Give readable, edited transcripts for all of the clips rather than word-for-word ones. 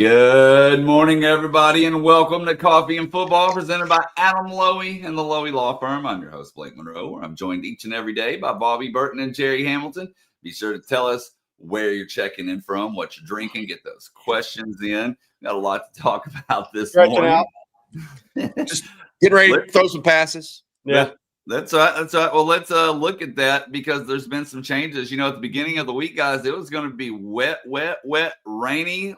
Good morning, everybody, and welcome to Coffee and Football, presented by Adam Lowy and the Lowy Law Firm. I'm your host, Blake Monroe, where I'm joined each and every day by Bobby Burton and Jerry Hamilton. Be sure to tell us where you're checking in from, what you're drinking, get those questions in. Got a lot to talk about this morning. Just getting ready to throw some passes. Yeah. That's right. That's right. Well, let's look at that because there's been some changes. At the beginning of the week, guys, it was going to be wet, rainy.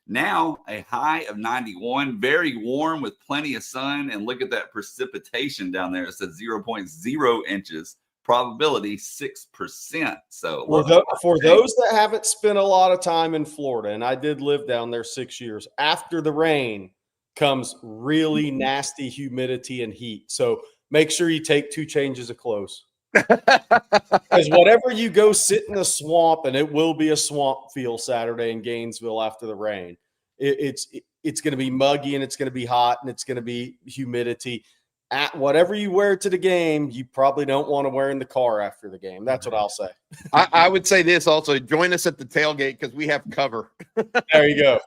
Now a high of 91, very warm with plenty of sun. And look at that precipitation down there. It says 0.0 inches, probability 6%. So for those that haven't spent a lot of time in Florida, and I did live down there 6 years, after the rain comes really nasty humidity and heat. So make sure you take 2 changes of clothes. Because whatever you go sit in the swamp, and it will be a swamp feel Saturday in Gainesville after the rain. It's going to be muggy, and it's going to be hot, and it's going to be humidity. At whatever you wear to the game, you probably don't want to wear in the car after the game. That's what I'll say. I would say this also. Join us at the tailgate because we have cover. There you go.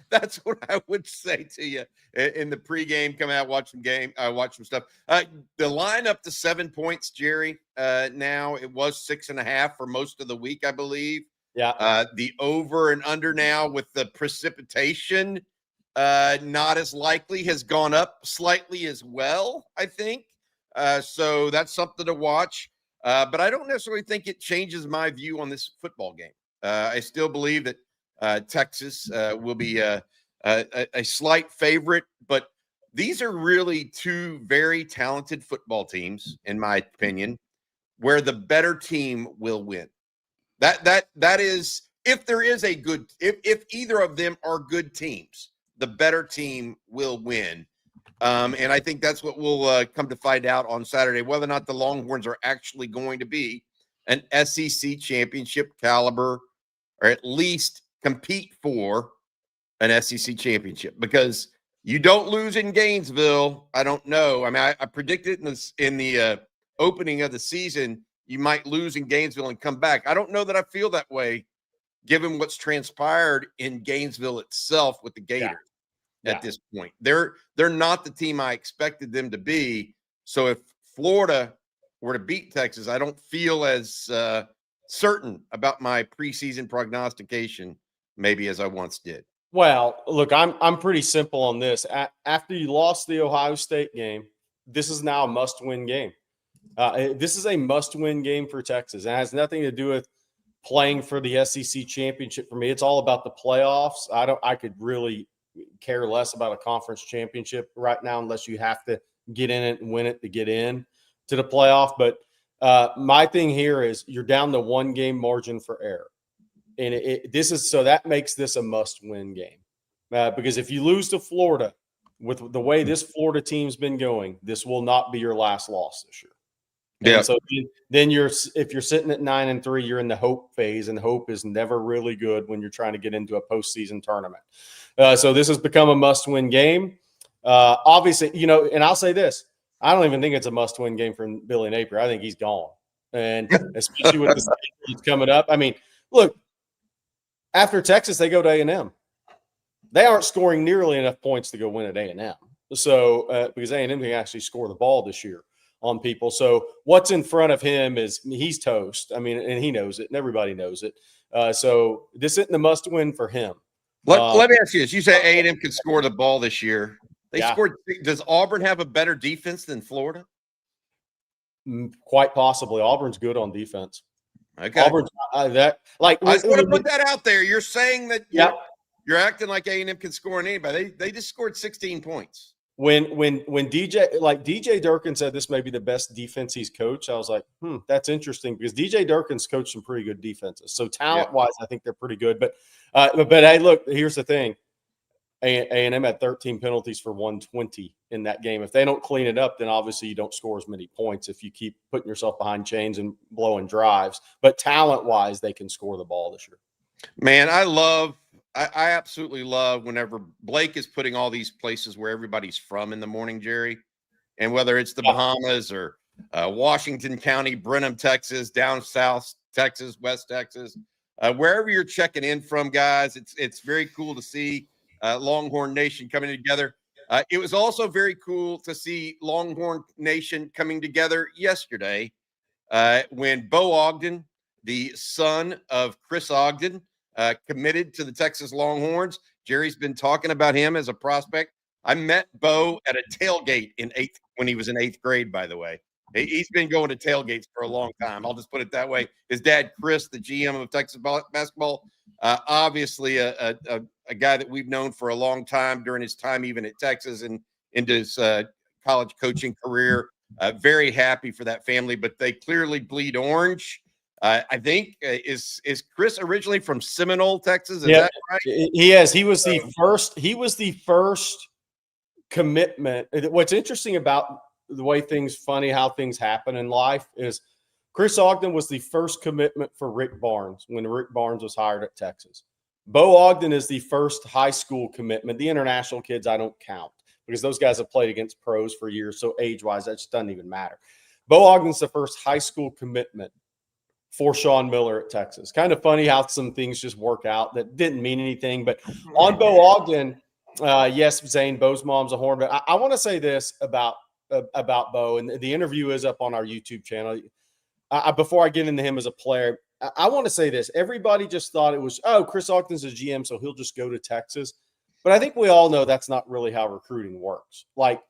That's what I would say to you in the pregame. Come out, watch some game, watch some stuff. The line up to 7 points, Jerry. Now it was 6.5 for most of the week, I believe. Yeah. The over and under now with the precipitation, not as likely, has gone up slightly as well, I think. So that's something to watch. But I don't necessarily think it changes my view on this football game. I still believe that Texas will be a slight favorite, but these are really 2 very talented football teams, in my opinion, where the better team will win. That is, if there is a good, if either of them are good teams, the better team will win. And I think that's what we'll come to find out on Saturday, whether or not the Longhorns are actually going to be an SEC championship caliber, or at least compete for an SEC championship, because you don't lose in Gainesville. I don't know. I mean, I predicted in the opening of the season, you might lose in Gainesville and come back. I don't know that I feel that way, given what's transpired in Gainesville itself with the Gators at this point. They're not the team I expected them to be. So if Florida were to beat Texas, I don't feel as certain about my preseason prognostication maybe as I once did. Well, look, I'm pretty simple on this. After you lost the Ohio State game, this is now a must-win game. This is a must-win game for Texas. It has nothing to do with playing for the SEC championship for me. It's all about the playoffs. I could really care less about a conference championship right now, unless you have to get in it and win it to get in to the playoff. But my thing here is you're down to 1 game margin for error. And that makes this a must-win game, because if you lose to Florida with the way this Florida team's been going, this will not be your last loss this year. Yeah. So then if you're sitting at 9-3, you're in the hope phase, and hope is never really good when you're trying to get into a postseason tournament. So this has become a must-win game. Obviously, and I'll say this: I don't even think it's a must-win game for Billy Napier. I think he's gone, and especially with the schedule coming up. I mean, look. After Texas, they go to A&M. They aren't scoring nearly enough points to go win at A&M. So because A&M can actually score the ball this year on people. So what's in front of him is he's toast. I mean, and he knows it, and everybody knows it. So this isn't the must-win for him. Let me ask you this. You say A&M can score the ball this year. They scored. Does Auburn have a better defense than Florida? Quite possibly. Auburn's good on defense. Okay. Auburn's I just want to put that out there. You're saying that you're acting like A&M can score on anybody. They just scored 16 points. When DJ Durkin said this may be the best defense he's coached, I was like, that's interesting, because DJ Durkin's coached some pretty good defenses. So talent-wise, I think they're pretty good. But hey, look, here's the thing. A&M had 13 penalties for 120 in that game. If they don't clean it up, then obviously you don't score as many points if you keep putting yourself behind chains and blowing drives. But talent-wise, they can score the ball this year. Man, I absolutely love whenever Blake is putting all these places where everybody's from in the morning, Jerry. And whether it's the Bahamas or Washington County, Brenham, Texas, down south Texas, West Texas, Wherever you're checking in from, guys, it's very cool to see Longhorn Nation coming together. It was also very cool to see Longhorn Nation coming together yesterday when Bo Ogden, the son of Chris Ogden, committed to the Texas Longhorns. Jerry's been talking about him as a prospect. I met Bo at a tailgate when he was in 8th grade, by the way. He's been going to tailgates for a long time. I'll just put it that way. His dad, Chris, the GM of Texas basketball, obviously a guy that we've known for a long time during his time even at Texas and into his college coaching career. Very happy for that family, but they clearly bleed orange. I think is Chris originally from Seminole, Texas? Is that right? He is. He was the first. He was the first commitment. What's interesting about the way funny how things happen in life is Chris Ogden was the first commitment for Rick Barnes when Rick Barnes was hired at Texas. Bo Ogden is the first high school commitment. The international kids I don't count because those guys have played against pros for years. So age-wise, that just doesn't even matter. Bo Ogden's the first high school commitment for Sean Miller at Texas. Kind of funny how some things just work out that didn't mean anything. But on Bo Ogden, yes, Zane, Bo's mom's a horn. But I want to say this about Bo, and the interview is up on our YouTube channel. Before I get into him as a player, I want to say this. Everybody just thought it was, Chris Ogden's a GM, so he'll just go to Texas. But I think we all know that's not really how recruiting works. Like,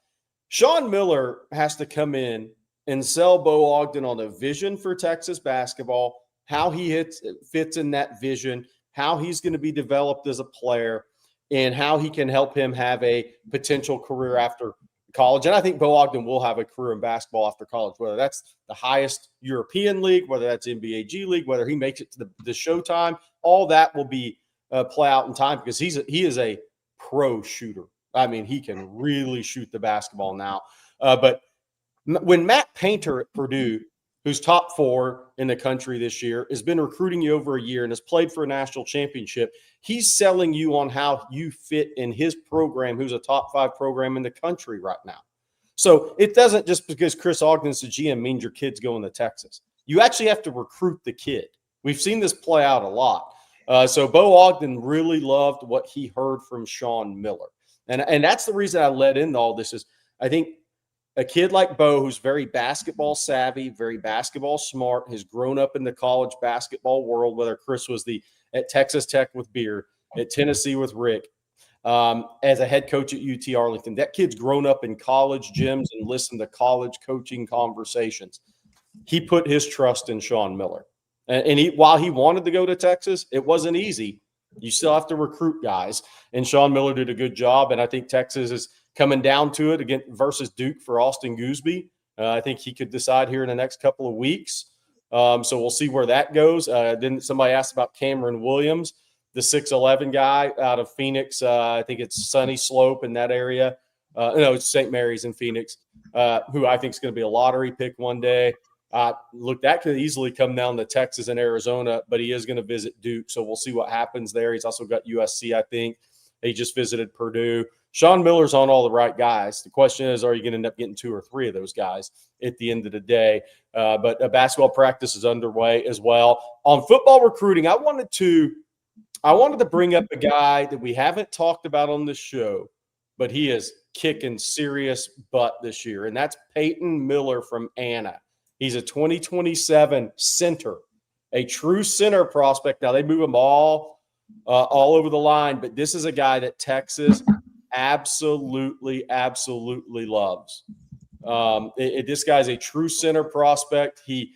Sean Miller has to come in and sell Bo Ogden on a vision for Texas basketball, how he fits in that vision, how he's going to be developed as a player, and how he can help him have a potential career after college. And I think Bo Ogden will have a career in basketball after college, whether that's the highest European league, whether that's NBA G League, whether he makes it to the Showtime. All that will be play out in time because he is a pro shooter. I mean, he can really shoot the basketball now. But when Matt Painter at Purdue, who's top 4 in the country this year, has been recruiting you over a year and has played for a national championship, he's selling you on how you fit in his program, who's a top 5 program in the country right now. So it doesn't just because Chris Ogden's the GM means your kid's going to Texas. You actually have to recruit the kid. We've seen this play out a lot. So Bo Ogden really loved what he heard from Sean Miller. And that's the reason I led into all this is I think a kid like Bo, who's very basketball savvy, very basketball smart, has grown up in the college basketball world, whether Chris was at Texas Tech with Beard, at Tennessee with Rick, as a head coach at UT Arlington. That kid's grown up in college gyms and listened to college coaching conversations. He put his trust in Sean Miller. And while he wanted to go to Texas, it wasn't easy. You still have to recruit guys. And Sean Miller did a good job. And I think Texas is coming down to it again versus Duke for Austin Gooseby. I think he could decide here in the next couple of weeks. So we'll see where that goes. Then somebody asked about Cameron Williams, the 6'11" guy out of Phoenix. I think it's Sunny Slope in that area. No, it's St. Mary's in Phoenix, who I think is going to be a lottery pick one day. Look, that could easily come down to Texas and Arizona, but he is going to visit Duke. So we'll see what happens there. He's also got USC, I think. He just visited Purdue. Sean Miller's on all the right guys. The question is, are you going to end up getting 2 or 3 of those guys at the end of the day? But a basketball practice is underway as well. On football recruiting, I wanted to bring up a guy that we haven't talked about on this show, but he is kicking serious butt this year, and that's Peyton Miller from Anna. He's a 2027 center, a true center prospect. Now, they move him all over the line, but this is a guy that Texas absolutely loves. This guy's a true center prospect. He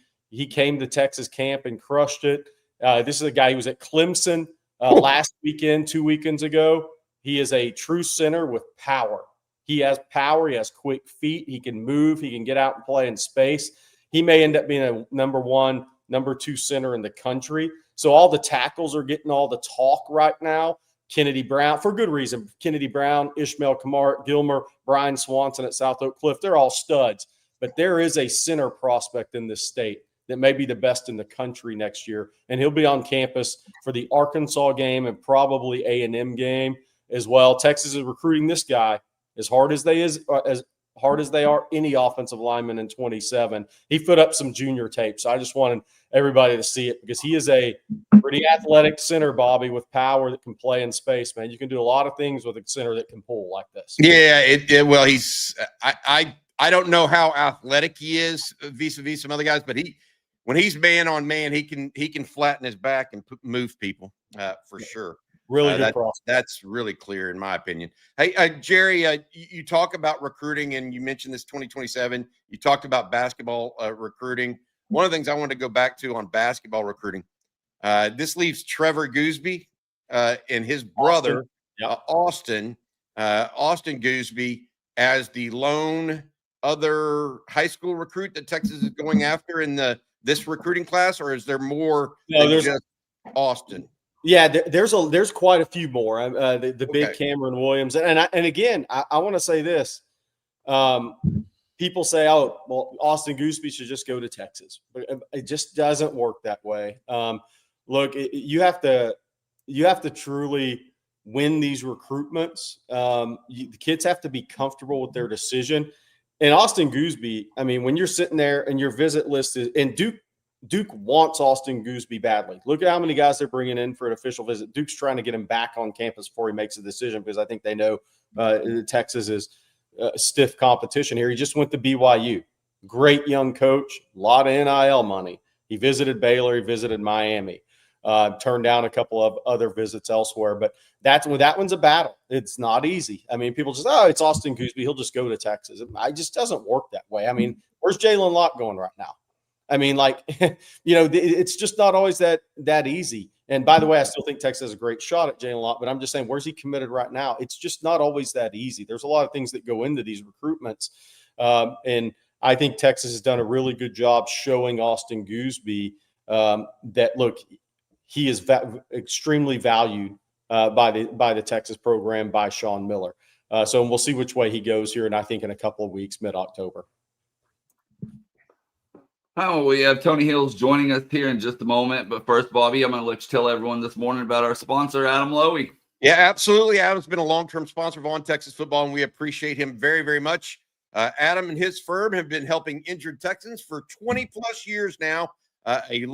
came to Texas camp and crushed it. This is a guy who was at Clemson last weekend, 2 weekends ago. He is a true center with power. He has power. He has quick feet. He can move. He can get out and play in space. He may end up being a number 1, number 2 center in the country. So all the tackles are getting all the talk right now. Kennedy Brown, for good reason. Kennedy Brown, Ishmael Kamar, Gilmer, Brian Swanson at South Oak Cliff. They're all studs. But there is a center prospect in this state that may be the best in the country next year. And he'll be on campus for the Arkansas game and probably A&M game as well. Texas is recruiting this guy as hard as hard as they are, any offensive lineman in 27. He put up some junior tape, so I just wanted everybody to see it because he is a pretty athletic center, Bobby, with power that can play in space, man. You can do a lot of things with a center that can pull like this. Yeah, well, he's I don't know how athletic he is vis-a-vis some other guys, but when he's man on man, he can flatten his back and move people for sure. Really good prospect. That's really clear in my opinion. Hey, Jerry, you talk about recruiting and you mentioned this 2027. You talked about basketball recruiting. One of the things I wanted to go back to on basketball recruiting, this leaves Trevor Gooseby and his brother, Austin Gooseby, as the lone other high school recruit that Texas is going after in this recruiting class, or is there more than just Austin? Yeah, there's quite a few more. The big Cameron Williams, and again, I want to say this. People say, "Oh, well, Austin Gooseby should just go to Texas," but it just doesn't work that way. Look, you have to truly win these recruitments. The kids have to be comfortable with their decision. And Austin Gooseby, I mean, when you're sitting there and your visit list is, and Duke wants Austin Gooseby badly. Look at how many guys they're bringing in for an official visit. Duke's trying to get him back on campus before he makes a decision because I think they know Texas is stiff competition here. He just went to BYU. Great young coach, a lot of NIL money. He visited Baylor. He visited Miami. Turned down a couple of other visits elsewhere, but that one's a battle. It's not easy. I mean, people just, it's Austin Gooseby. He'll just go to Texas. It just doesn't work that way. I mean, where's Jalen Locke going right now? I mean, like, it's just not always that easy. And by the way, I still think Texas has a great shot at Jalen Locke, but I'm just saying, where's he committed right now? It's just not always that easy. There's a lot of things that go into these recruitments. And I think Texas has done a really good job showing Austin Gooseby that, look, he is extremely valued by the Texas program, by Sean Miller. So we'll see which way he goes here, and I think in a couple of weeks, mid-October. We have Tony Hills joining us here in just a moment. But first, Bobby, I'm going to let you tell everyone this morning about our sponsor, Adam Lowy. Yeah, absolutely. Adam's been a long-term sponsor of On Texas Football, and we appreciate him very, very much. Adam and his firm have been helping injured Texans for 20-plus years now. A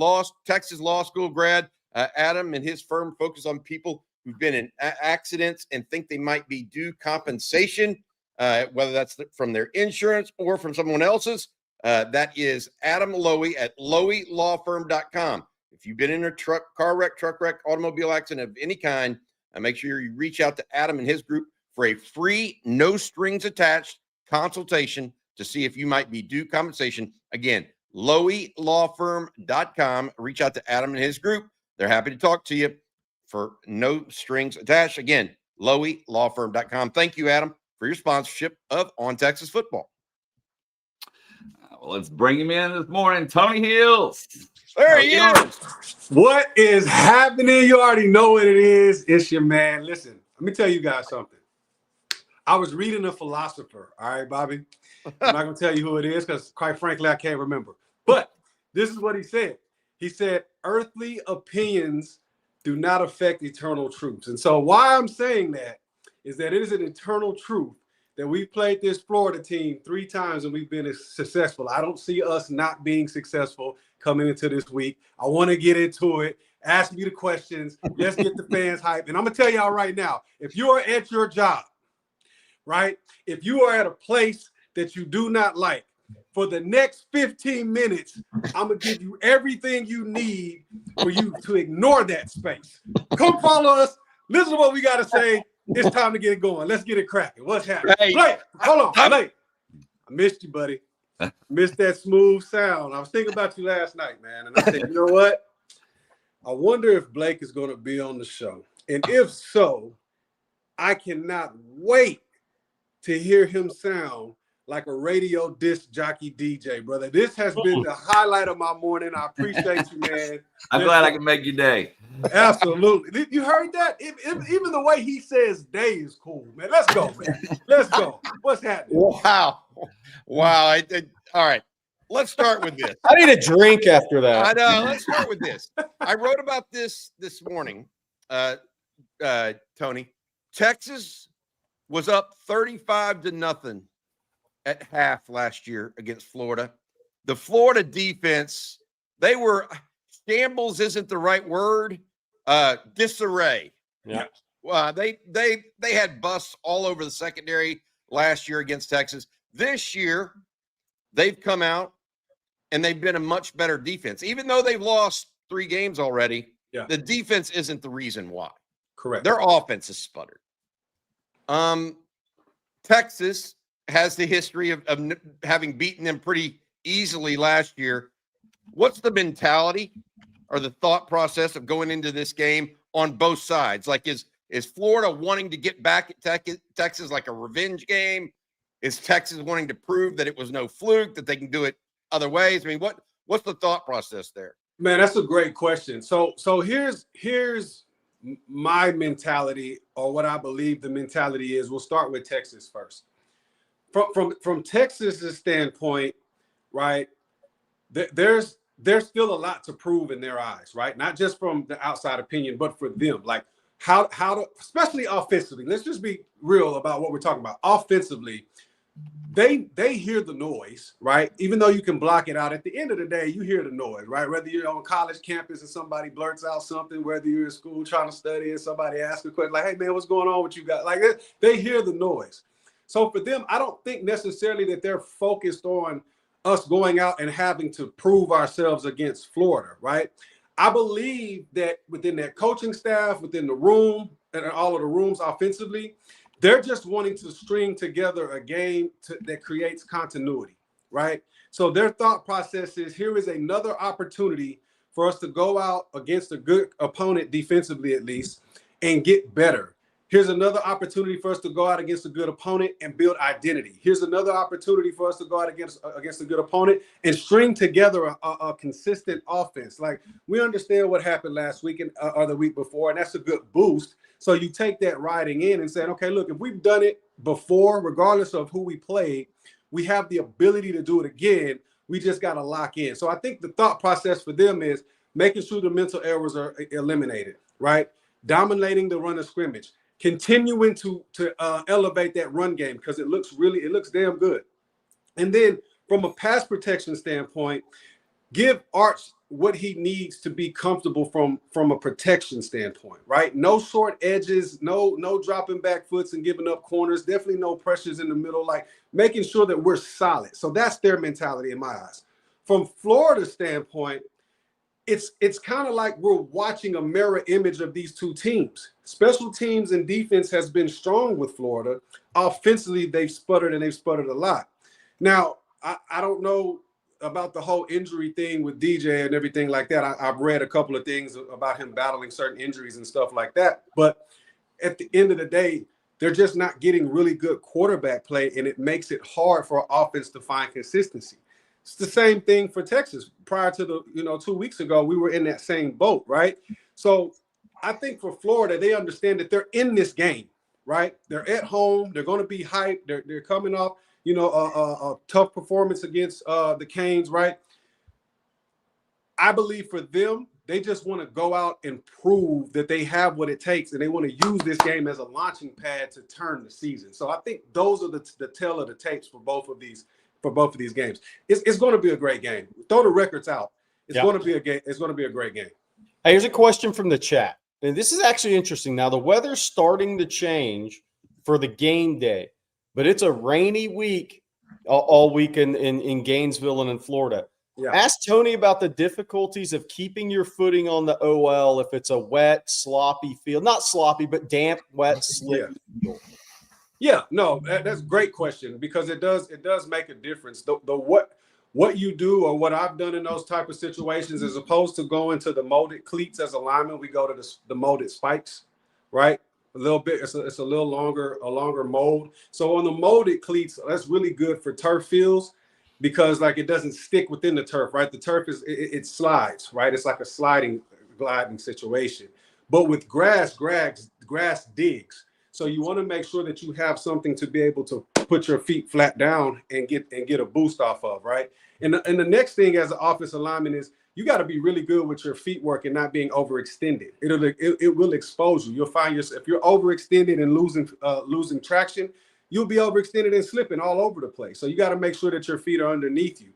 Texas law school grad. Adam and his firm focus on people who've been in accidents and think they might be due compensation, whether that's from their insurance or from someone else's. That is Adam Lowy at loweylawfirm.com. If you've been in a car wreck, automobile accident of any kind, make sure you reach out to Adam and his group for a free, no strings attached consultation to see if you might be due compensation. Again, loweylawfirm.com. Reach out to Adam and his group. They're happy to talk to you for no strings attached. Again, loweylawfirm.com. Thank you, Adam, for your sponsorship of On Texas Football. Well, let's bring him in this morning. Tony Hills. There he is. What is happening? You already know what it is. It's your man. Listen, let me tell you guys something. I was reading a philosopher. All right, Bobby. I'm not going to tell you who it is because, quite frankly, I can't remember. But this is what he said. He said, earthly opinions do not affect eternal truths. And so why I'm saying that is that it is an eternal truth that we played this Florida team 3 times and we've been successful. I don't see us not being successful coming into this week. I want to get into it. Ask me the questions. Let's get the fans hyped. And I'm going to tell y'all right now, if you're at your job, right, if you are at a place that you do not like, for the next 15 minutes, I'm going to give you everything you need for you to ignore that space. Come follow us. Listen to what we got to say. It's time to get it going. Let's get it cracking. What's happening? Hey, Blake, hold on. Blake, I missed you, buddy. Missed that smooth sound. I was thinking about you last night, man. And I said, you know what? I wonder if Blake is going to be on the show. And if so, I cannot wait to hear him sound like a radio disc jockey DJ, brother. This has been the highlight of my morning. I appreciate you, man. I'm glad I can make your day. Absolutely. You heard that? Even the way he says day is cool, man. Let's go, man. Let's go. What's happening? Wow. All right. Let's start with this. I need a drink after that. I know. Let's start with this. I wrote about this morning, Tony. Texas was up 35-0 at half last year against Florida. The Florida defense, they were shambles isn't the right word. Disarray. Yeah. They had busts all over the secondary last year against Texas. This year, they've come out and they've been a much better defense. Even though they've lost 3 games already, the defense isn't the reason why. Correct. Their offense is sputtered. Texas has the history of having beaten them pretty easily last year. What's the mentality or the thought process of going into this game on both sides? Like, is Florida wanting to get back at Texas like a revenge game? Is Texas wanting to prove that it was no fluke, that they can do it other ways? I mean, what's the thought process there? Man, that's a great question. So here's my mentality, or what I believe the mentality is. We'll start with Texas first. From Texas's standpoint, right? There's still a lot to prove in their eyes, right? Not just from the outside opinion, but for them. Like how to, especially offensively. Let's just be real about what we're talking about. Offensively, they hear the noise, right? Even though you can block it out, at the end of the day, you hear the noise, right? Whether you're on college campus and somebody blurts out something, whether you're in school trying to study and somebody asks a question like, hey man, what's going on with you guys? Like they hear the noise. So for them, I don't think necessarily that they're focused on us going out and having to prove ourselves against Florida, right? I believe that within that coaching staff, within the room, and all of the rooms offensively, they're just wanting to string together a game that creates continuity, right? So their thought process is, here is another opportunity for us to go out against a good opponent, defensively at least, and get better. Here's another opportunity for us to go out against a good opponent and build identity. Here's another opportunity for us to go out against a good opponent and string together a consistent offense. Like, we understand what happened last week or the week before, and that's a good boost. So you take that riding in and saying, okay, look, if we've done it before, regardless of who we played, we have the ability to do it again. We just got to lock in. So I think the thought process for them is making sure the mental errors are eliminated, right? Dominating the run of scrimmage. Continuing to elevate that run game, because it looks damn good. And then from a pass protection standpoint, give Arch what he needs to be comfortable from a protection standpoint, right? No short edges, no dropping back foots and giving up corners, definitely no pressures in the middle, like making sure that we're solid. So that's their mentality in my eyes. From Florida's standpoint, it's kind of like we're watching a mirror image of these two teams. Special teams and defense has been strong with Florida. Offensively, they've sputtered, and they've sputtered a lot. Now, I don't know about the whole injury thing with DJ and everything like that. I've read a couple of things about him battling certain injuries and stuff like that. But at the end of the day, they're just not getting really good quarterback play, and it makes it hard for offense to find consistency. It's the same thing for Texas. Prior to 2 weeks ago, we were in that same boat, right? So I think for Florida, they understand that they're in this game, right? They're at home. They're going to be hyped. They're coming off, a tough performance against the Canes, right? I believe for them, they just want to go out and prove that they have what it takes, and they want to use this game as a launching pad to turn the season. So I think those are the tale of the tapes for both of these games. It's going to be a great game. Throw the records out. It's going to be a game. It's going to be a great game. Hey, here's a question from the chat. And this is actually interesting. Now, the weather's starting to change for the game day, but it's a rainy week all week in Gainesville and in Florida. Yeah. Ask Tony about the difficulties of keeping your footing on the OL if it's a wet, sloppy field. Not sloppy, but damp, wet, slick field. Yeah, no, that's a great question, because it does make a difference. The what you do, or what I've done in those type of situations, as opposed to going to the molded cleats as a lineman, we go to the molded spikes, right? A little bit, it's a little longer mold. So on the molded cleats, that's really good for turf fields, because like it doesn't stick within the turf, right? The turf it slides, right? It's like a gliding situation. But with grass digs. So you want to make sure that you have something to be able to put your feet flat down and get a boost off of, right? And the next thing as an offensive lineman is you got to be really good with your feet work and not being overextended. It will expose you. You'll find yourself, if you're overextended and losing traction, you'll be overextended and slipping all over the place. So you got to make sure that your feet are underneath you.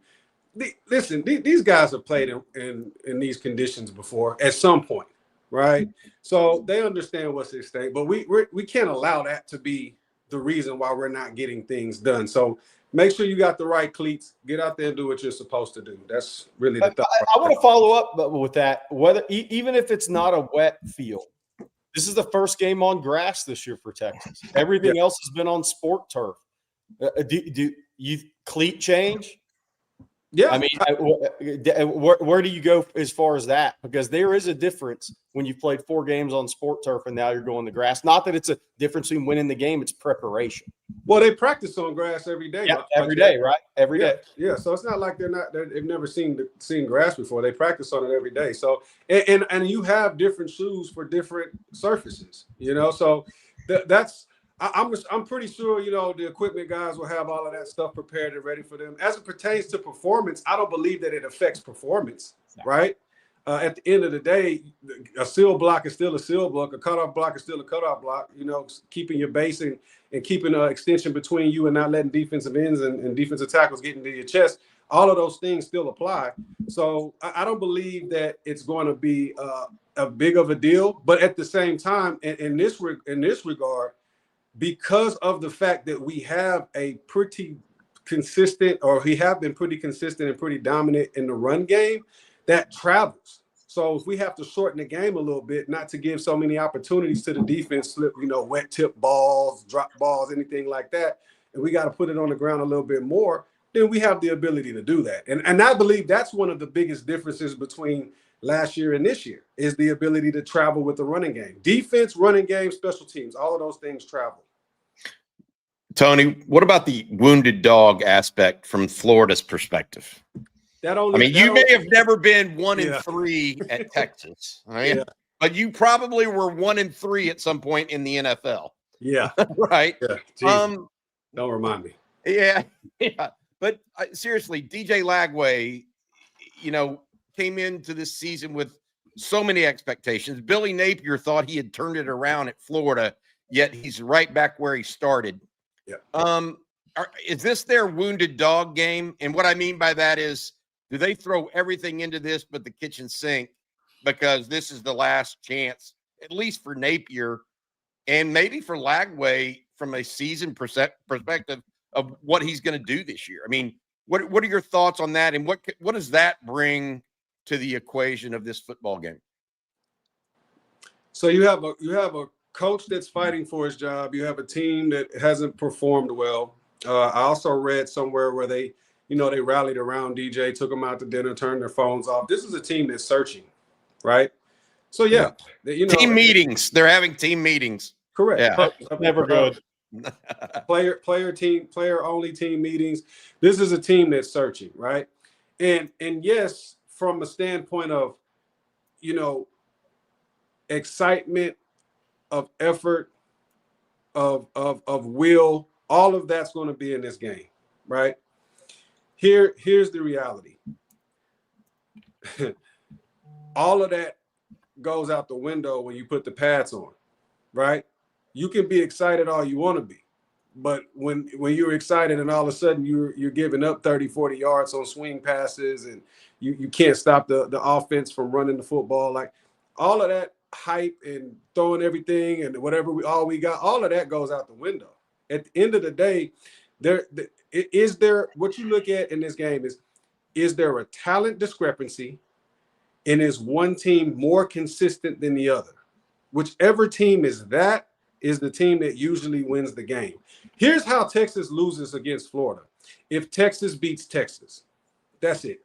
Listen, these guys have played in these conditions before at some point, right? So they understand what's at stake, but we can't allow that to be the reason why we're not getting things done. So make sure you got the right cleats. Get out there and do what you're supposed to do. That's really the thought. I want to follow up with that. Whether even if it's not a wet field, this is the first game on grass this year for Texas. Everything else has been on sport turf. Do you cleat change? Yeah. I mean, where do you go as far as that? Because there is a difference when you've played 4 games on sport turf and now you're going to grass. Not that it's a difference between winning the game, it's preparation. Well, they practice on grass every day. Yeah, every day, right? Every day. Yeah, so it's not like they've never seen grass before. They practice on it every day. So and you have different shoes for different surfaces, you know. So that's I'm pretty sure, you know, the equipment guys will have all of that stuff prepared and ready for them. As it pertains to performance, I don't believe that it affects performance, right? At the end of the day, a seal block is still a seal block. A cutoff block is still a cutoff block. You know, keeping your base and keeping an extension between you and not letting defensive ends and defensive tackles get into your chest. All of those things still apply. So I don't believe that it's going to be a big of a deal. But at the same time, in this regard, because of the fact that we have a pretty consistent, or we have been pretty consistent and pretty dominant in the run game, that travels. So if we have to shorten the game a little bit, not to give so many opportunities to the defense, slip, you know, wet tip balls, drop balls, anything like that, and we got to put it on the ground a little bit more, then we have the ability to do that. And I believe that's one of the biggest differences between last year and this year, is the ability to travel with the running game. Defense, running game, special teams, all of those things travel. Tony, what about the wounded dog aspect from Florida's perspective? You may have never been 1-3 at Texas, right? But you probably were 1-3 at some point in the NFL. Yeah. Right. Yeah. Don't remind me. Yeah. But seriously, DJ Lagway, you know, came into this season with so many expectations. Billy Napier thought he had turned it around at Florida, yet he's right back where he started. Yeah. Is this their wounded dog game? And what I mean by that is, do they throw everything into this but the kitchen sink because this is the last chance, at least for Napier and maybe for Lagway from a season perspective of what he's going to do this year? I mean, what are your thoughts on that, and what does that bring to the equation of this football game? So you have a coach that's fighting for his job. You have a team that hasn't performed well. I also read somewhere where they rallied around DJ, took him out to dinner, turned their phones off. This is a team that's searching, right? So team meetings. They're having team meetings. Correct. Yeah. Never good. player only team meetings. This is a team that's searching, right? And yes, from a standpoint of, you know, excitement, of effort, of will, all of that's going to be in this game, right? Here's the reality. All of that goes out the window when you put the pads on, right? You can be excited all you want to be, but when you're excited and all of a sudden you're giving up 30, 40 yards on swing passes and you can't stop the offense from running the football, like all of that hype and throwing everything and whatever we got, all of that goes out the window. At the end of the day, what you look at in this game is there a talent discrepancy, and is one team more consistent than the other? Whichever team is the team that usually wins the game. Here's how Texas loses against Florida. If Texas beats Texas, that's it.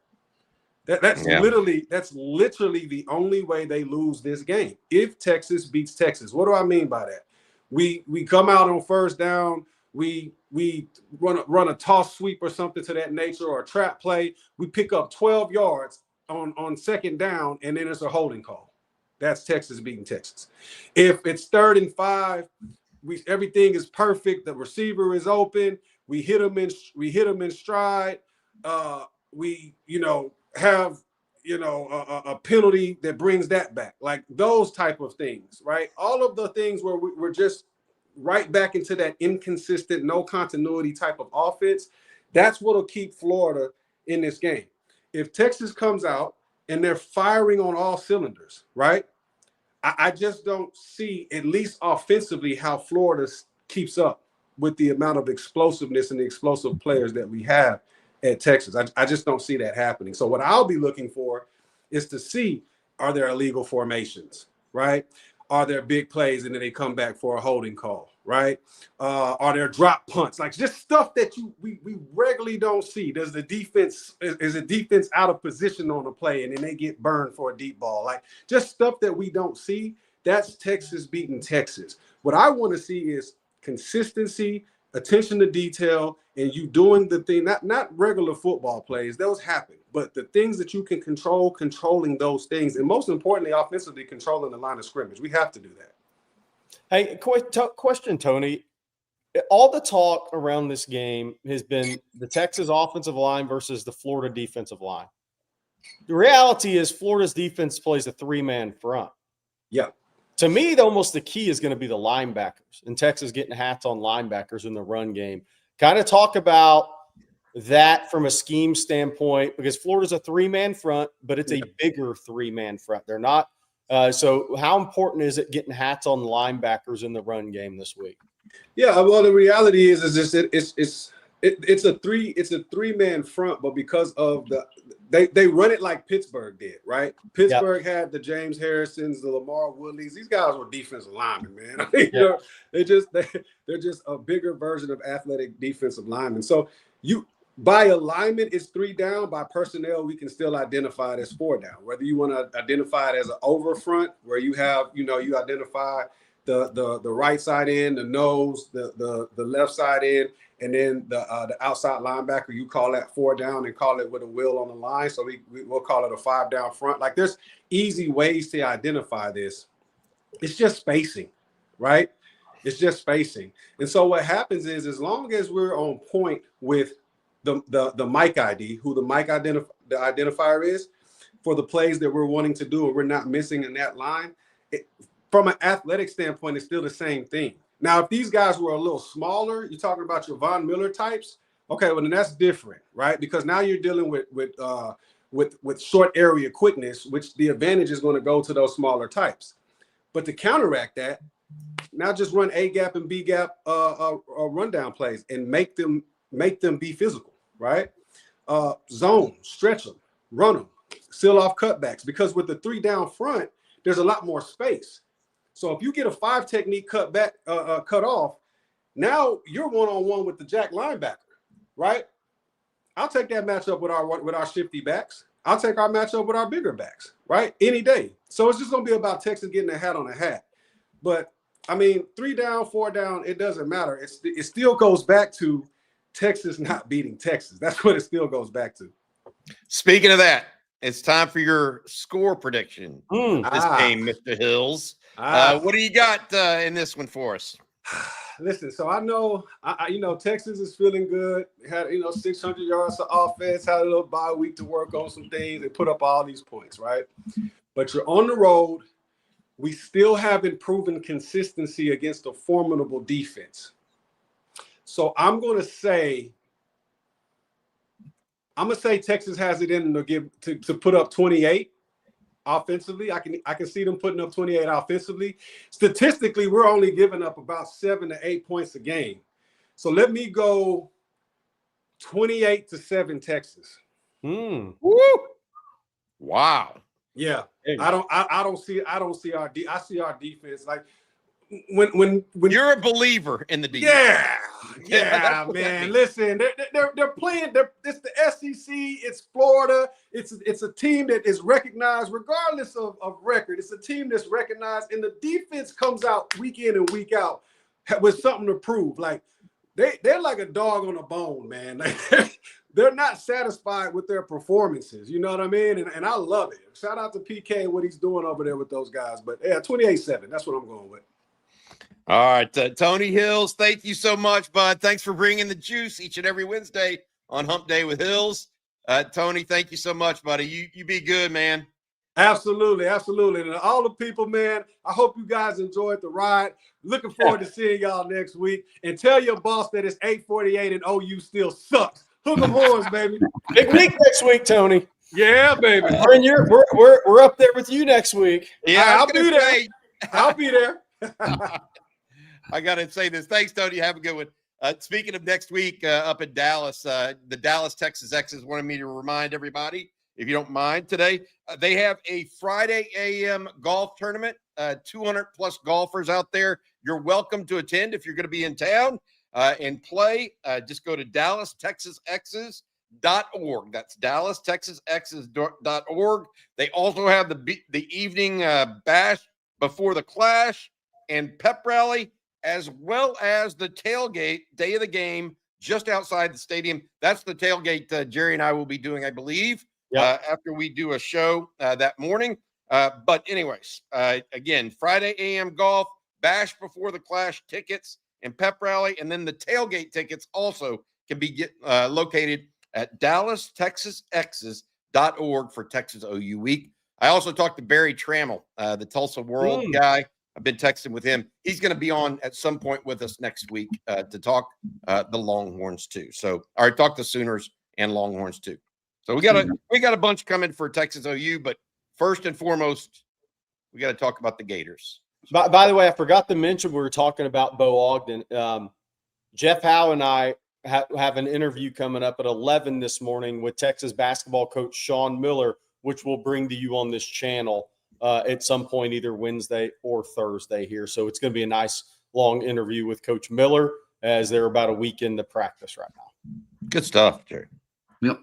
That's literally the only way they lose this game. If Texas beats Texas. What do I mean by that? We come out on first down, we run a toss sweep or something to that nature, or a trap play. We pick up 12 yards on second down, and then it's a holding call. That's Texas beating Texas. If it's 3rd and 5, everything is perfect. The receiver is open. We hit them in stride. We have a penalty that brings that back, like those type of things, right? All of the things where we're just right back into that inconsistent, no continuity type of offense. That's what'll keep Florida in this game. If Texas comes out and they're firing on all cylinders, right? I just don't see, at least offensively, how Florida keeps up with the amount of explosiveness and the explosive players that we have at Texas. I just don't see that happening. So what I'll be looking for is to see, are there illegal formations, right? Are there big plays and then they come back for a holding call, right? Are there drop punts? Like just stuff that we regularly don't see. Does the defense, is the defense out of position on a play and then they get burned for a deep ball? Like just stuff that we don't see. That's Texas beating Texas. What I want to see is consistency, attention to detail, and you doing the thing, not regular football plays. Those happen. But the things that you can control, controlling those things, and most importantly, offensively, controlling the line of scrimmage. We have to do that. Hey, question, Tony. All the talk around this game has been the Texas offensive line versus the Florida defensive line. The reality is Florida's defense plays a three-man front. Yeah. To me, almost the key is going to be the linebackers, and Texas getting hats on linebackers in the run game. Kind of talk about that from a scheme standpoint, because Florida's a three-man front, but it's a bigger three-man front. They're not. So how important is it getting hats on linebackers in the run game this week? Yeah, well, the reality is just it's a three-man front, but because of they run it like Pittsburgh did, right? Pittsburgh had the James Harrisons, the Lamar Woodleys. These guys were defensive linemen, man. I mean, they're just a bigger version of athletic defensive linemen. So by alignment, it's 3 down. By personnel, we can still identify it as 4 down. Whether you want to identify it as an over front, where you have, you identify the right side end, the nose, the left side end, and then the outside linebacker, you call that 4 down and call it with a wheel on the line. So we'll call it a 5 down front. Like there's easy ways to identify this. It's just spacing, right? It's just spacing. And so what happens is, as long as we're on point with the mic ID, who the mic the identifier is for the plays that we're wanting to do, and we're not missing in that line, from an athletic standpoint, it's still the same thing. Now, if these guys were a little smaller, you're talking about your Von Miller types. Okay, well then that's different, right? Because now you're dealing with short area quickness, which the advantage is going to go to those smaller types. But to counteract that, now just run A gap and B gap rundown plays and make them be physical, right? Zone, stretch them, run them, seal off cutbacks. Because with the 3 down front, there's a lot more space. So if you get a 5 technique cut off, now you're one-on-one with the jack linebacker, right? I'll take that matchup with our shifty backs. I'll take our matchup with our bigger backs, right? Any day. So it's just going to be about Texas getting a hat on a hat. But, I mean, 3 down, 4 down, it doesn't matter. It still goes back to Texas not beating Texas. That's what it still goes back to. Speaking of that, it's time for your score prediction this game, Mr. Hills. What do you got in this one for us? Listen, so I know, Texas is feeling good. Had 600 yards of offense. Had a little bye week to work on some things and put up all these points, right? But you're on the road. We still haven't proven consistency against a formidable defense. So I'm gonna say Texas has it in to put up 28 offensively. I can see them putting up 28 offensively. Statistically, we're only giving up about 7 to 8 points a game. So let me go 28-7 Texas. Woo! Wow. Yeah. I see our defense like when you're a believer in the defense. Yeah, man. Listen, they're playing. It's the SEC. It's Florida. It's a team that is recognized regardless of record. It's a team that's recognized, and the defense comes out week in and week out with something to prove. Like they're like a dog on a bone, man. They're not satisfied with their performances. You know what I mean? And I love it. Shout out to PK and what he's doing over there with those guys. But yeah, 28-7. That's what I'm going with. All right, Tony Hills, thank you so much, bud. Thanks for bringing the juice each and every Wednesday on Hump Day with Hills. Tony, thank you so much, buddy. You be good, man. Absolutely, absolutely. And all the people, man, I hope you guys enjoyed the ride. Looking forward to seeing y'all next week. And tell your boss that it's 8:48 and OU still sucks. Hook 'em horns, baby. Big week next week, Tony. Yeah, baby. We're up there with you next week. Yeah, I'll be there. I'll be there. I got to say this. Thanks, Tony. Have a good one. Speaking of next week up in Dallas, the Dallas Texas X's wanted me to remind everybody, if you don't mind today, they have a Friday a.m. golf tournament, 200 plus golfers out there. You're welcome to attend if you're going to be in town and play. Just go to DallasTexasX's.org. That's DallasTexasX's.org. They also have the evening bash before the clash and pep rally, as well as the tailgate day of the game just outside the stadium. That's the tailgate Jerry and I will be doing, I believe, after we do a show that morning. But anyways, again, Friday a.m. golf, bash before the clash tickets and pep rally, and then the tailgate tickets also can be located at DallasTexasX's.org for Texas OU Week. I also talked to Barry Trammell, the Tulsa World guy. I've been texting with him. He's going to be on at some point with us next week to talk the Longhorns too. So, all right, talk the Sooners and Longhorns too. So we got a bunch coming for Texas OU, but first and foremost, we got to talk about the Gators. By the way, I forgot to mention we were talking about Bo Ogden. Jeff Howe and I have an interview coming up at 11 this morning with Texas basketball coach Sean Miller, which we'll bring to you on this channel at some point, either Wednesday or Thursday here. So it's going to be a nice long interview with Coach Miller as they're about a week into practice right now. Good stuff, Jerry. Yep.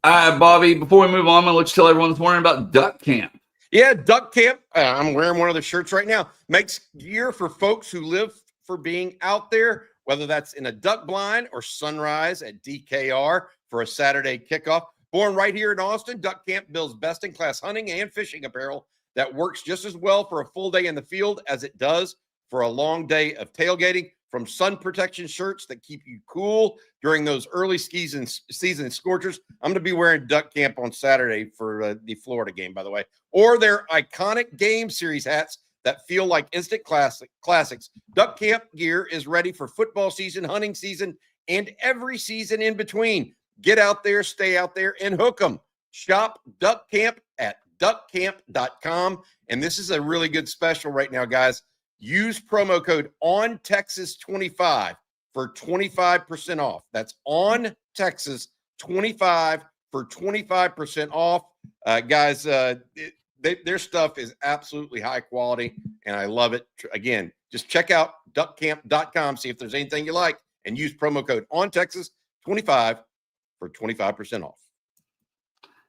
All right, Bobby, before we move on, I'm going to let you tell everyone this morning about Duck Camp. Yeah, Duck Camp. I'm wearing one of the shirts right now. Makes gear for folks who live for being out there, whether that's in a duck blind or sunrise at DKR for a Saturday kickoff. Born right here in Austin, Duck Camp builds best-in-class hunting and fishing apparel that works just as well for a full day in the field as it does for a long day of tailgating. From sun protection shirts that keep you cool during those early season scorchers. I'm going to be wearing Duck Camp on Saturday for the Florida game, by the way. Or their iconic game series hats that feel like instant classics. Duck Camp gear is ready for football season, hunting season, and every season in between. Get out there, stay out there, and hook them. Shop Duck Camp at duckcamp.com. And this is a really good special right now, guys. Use promo code ONTexas25 for 25% off. That's ONTexas25 for 25% off. Guys, their stuff is absolutely high quality, and I love it. Again, just check out duckcamp.com, see if there's anything you like, and use promo code ONTexas25 for 25% off.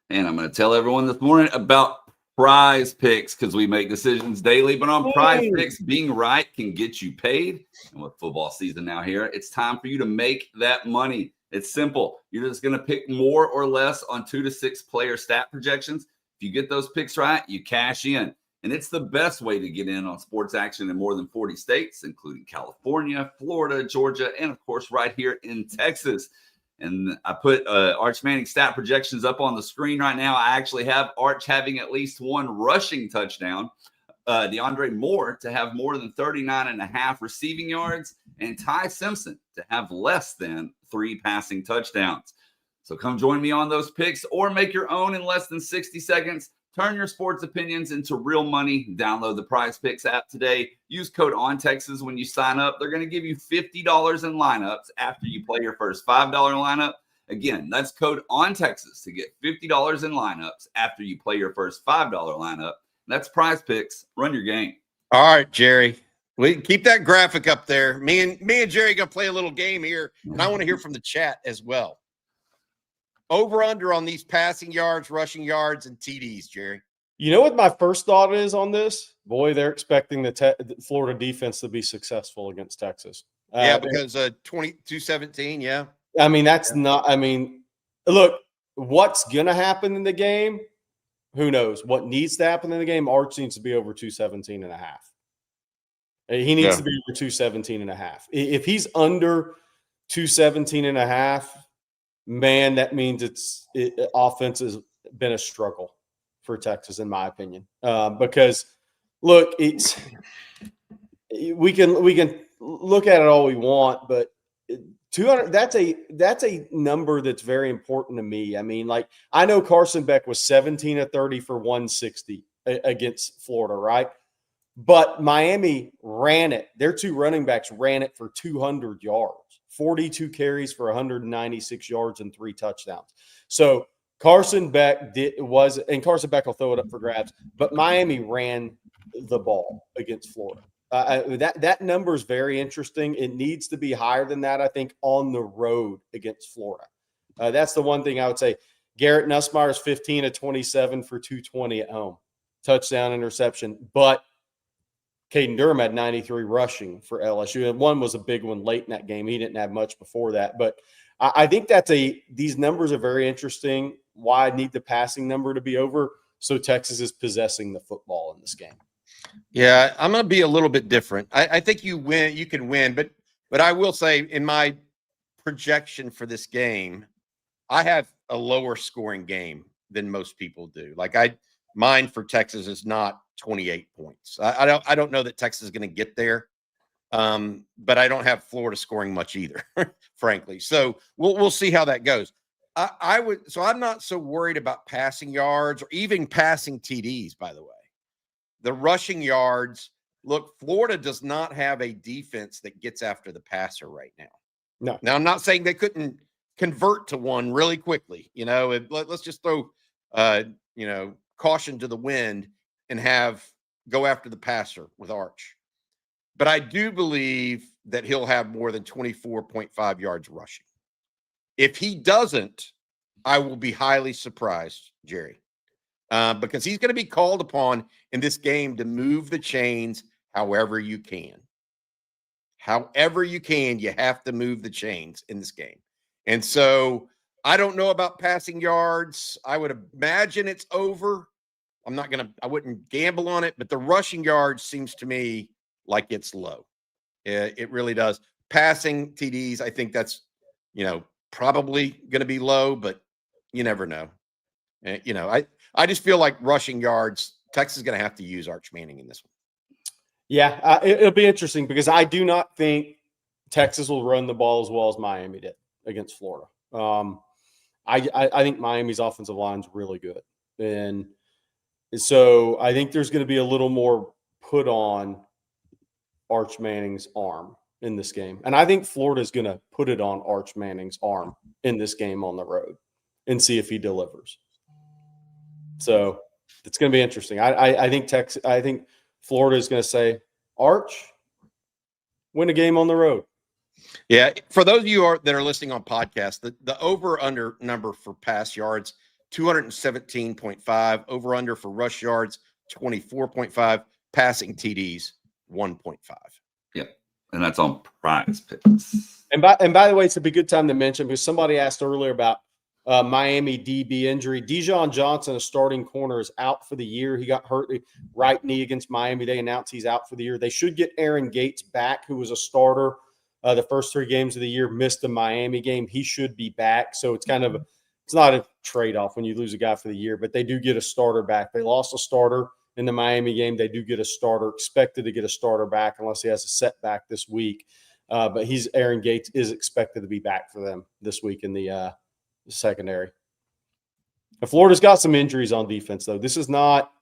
And I'm going to tell everyone this morning about PrizePicks, because we make decisions daily, but on PrizePicks, being right can get you paid. And with football season now here, it's time for you to make that money. It's simple. You're just going to pick more or less on 2 to 6 player stat projections. If you get those picks right, you cash in. And it's the best way to get in on sports action in more than 40 states, including California, Florida, Georgia, and of course, right here in Texas. And I put Arch Manning stat projections up on the screen right now. I actually have Arch having at least 1 rushing touchdown, DeAndre Moore to have more than 39.5 receiving yards, and Ty Simpson to have less than 3 passing touchdowns. So come join me on those picks or make your own in less than 60 seconds. Turn your sports opinions into real money. Download the PrizePicks app today. Use code ONTexas when you sign up. They're going to give you $50 in lineups after you play your first $5 lineup. Again, that's code ONTexas to get $50 in lineups after you play your first $5 lineup. That's PrizePicks. Run your game. All right, Jerry. We keep that graphic up there. Me and Jerry going to play a little game here, and I want to hear from the chat as well. Over under on these passing yards, rushing yards, and TDs, Jerry. You know what my first thought is on this? Boy, they're expecting the Florida defense to be successful against Texas. Yeah, because 22-17, yeah. I mean, that's not – I mean, look, what's going to happen in the game, who knows? What needs to happen in the game, Arch needs to be over 217.5. He needs to be over 217.5. If he's under 217.5, man, that means offense has been a struggle. for Texas, in my opinion, because look, we can look at it all we want, but 200, that's a number that's very important to me. I mean, like, I know Carson Beck was 17 of 30 for 160 against Florida, right? But Miami ran it. Their two running backs ran it for 200 yards, 42 carries for 196 yards and 3 touchdowns. So Carson Beck Carson Beck will throw it up for grabs, but Miami ran the ball against Florida. That number is very interesting. It needs to be higher than that, I think, on the road against Florida. That's the one thing I would say. Garrett Nussmeier is 15 of 27 for 220 at home. Touchdown, interception. But Caden Durham had 93 rushing for LSU. And one was a big one late in that game. He didn't have much before that. But I think these numbers are very interesting. Why I need the passing number to be over, so Texas is possessing the football in this game. Yeah, I'm going to be a little bit different. I think you can win, but I will say in my projection for this game, I have a lower scoring game than most people do. Like mine for Texas is not 28 points. I don't know that Texas is going to get there, but I don't have Florida scoring much either, frankly. So we'll see how that goes. I'm not so worried about passing yards or even passing TDs, by the way. The rushing yards, look, Florida does not have a defense that gets after the passer right now. No. Now, I'm not saying they couldn't convert to one really quickly. Let's just throw, caution to the wind and go after the passer with Arch. But I do believe that he'll have more than 24.5 yards rushing. If he doesn't, I will be highly surprised, Jerry. Because he's going to be called upon in this game to move the chains however you can. However you can, you have to move the chains in this game. And so I don't know about passing yards. I would imagine it's over. I wouldn't gamble on it, but the rushing yards seems to me like it's low. It really does. Passing TDs, I think that's, probably going to be low, but you never know. I just feel like rushing yards, Texas is going to have to use Arch Manning in this one. Yeah, it'll be interesting because I do not think Texas will run the ball as well as Miami did against Florida. I think Miami's offensive line is really good. And so I think there's going to be a little more put on Arch Manning's arm in this game. And I think Florida's going to put it on Arch Manning's arm in this game on the road and see if he delivers. So it's going to be interesting. I think Florida is going to say, Arch, win a game on the road. Yeah. For those of you that are listening on podcast, the over-under number for pass yards, 217.5. Over-under for rush yards, 24.5. Passing TDs, 1.5. Yep. And that's on PrizePicks. And by the way, it's a good time to mention because somebody asked earlier about Miami DB injury. Dijon Johnson, a starting corner, is out for the year. He got hurt right knee against Miami. They announced he's out for the year. They should get Aaron Gates back, who was a starter the first 3 games of the year, missed the Miami game. He should be back. So it's it's not a trade-off when you lose a guy for the year, but they do get a starter back. They lost a starter in the Miami game. They do get a starter, expected to get a starter back unless he has a setback this week. But Aaron Gates is expected to be back for them this week in the secondary. And Florida's got some injuries on defense, though. This is not –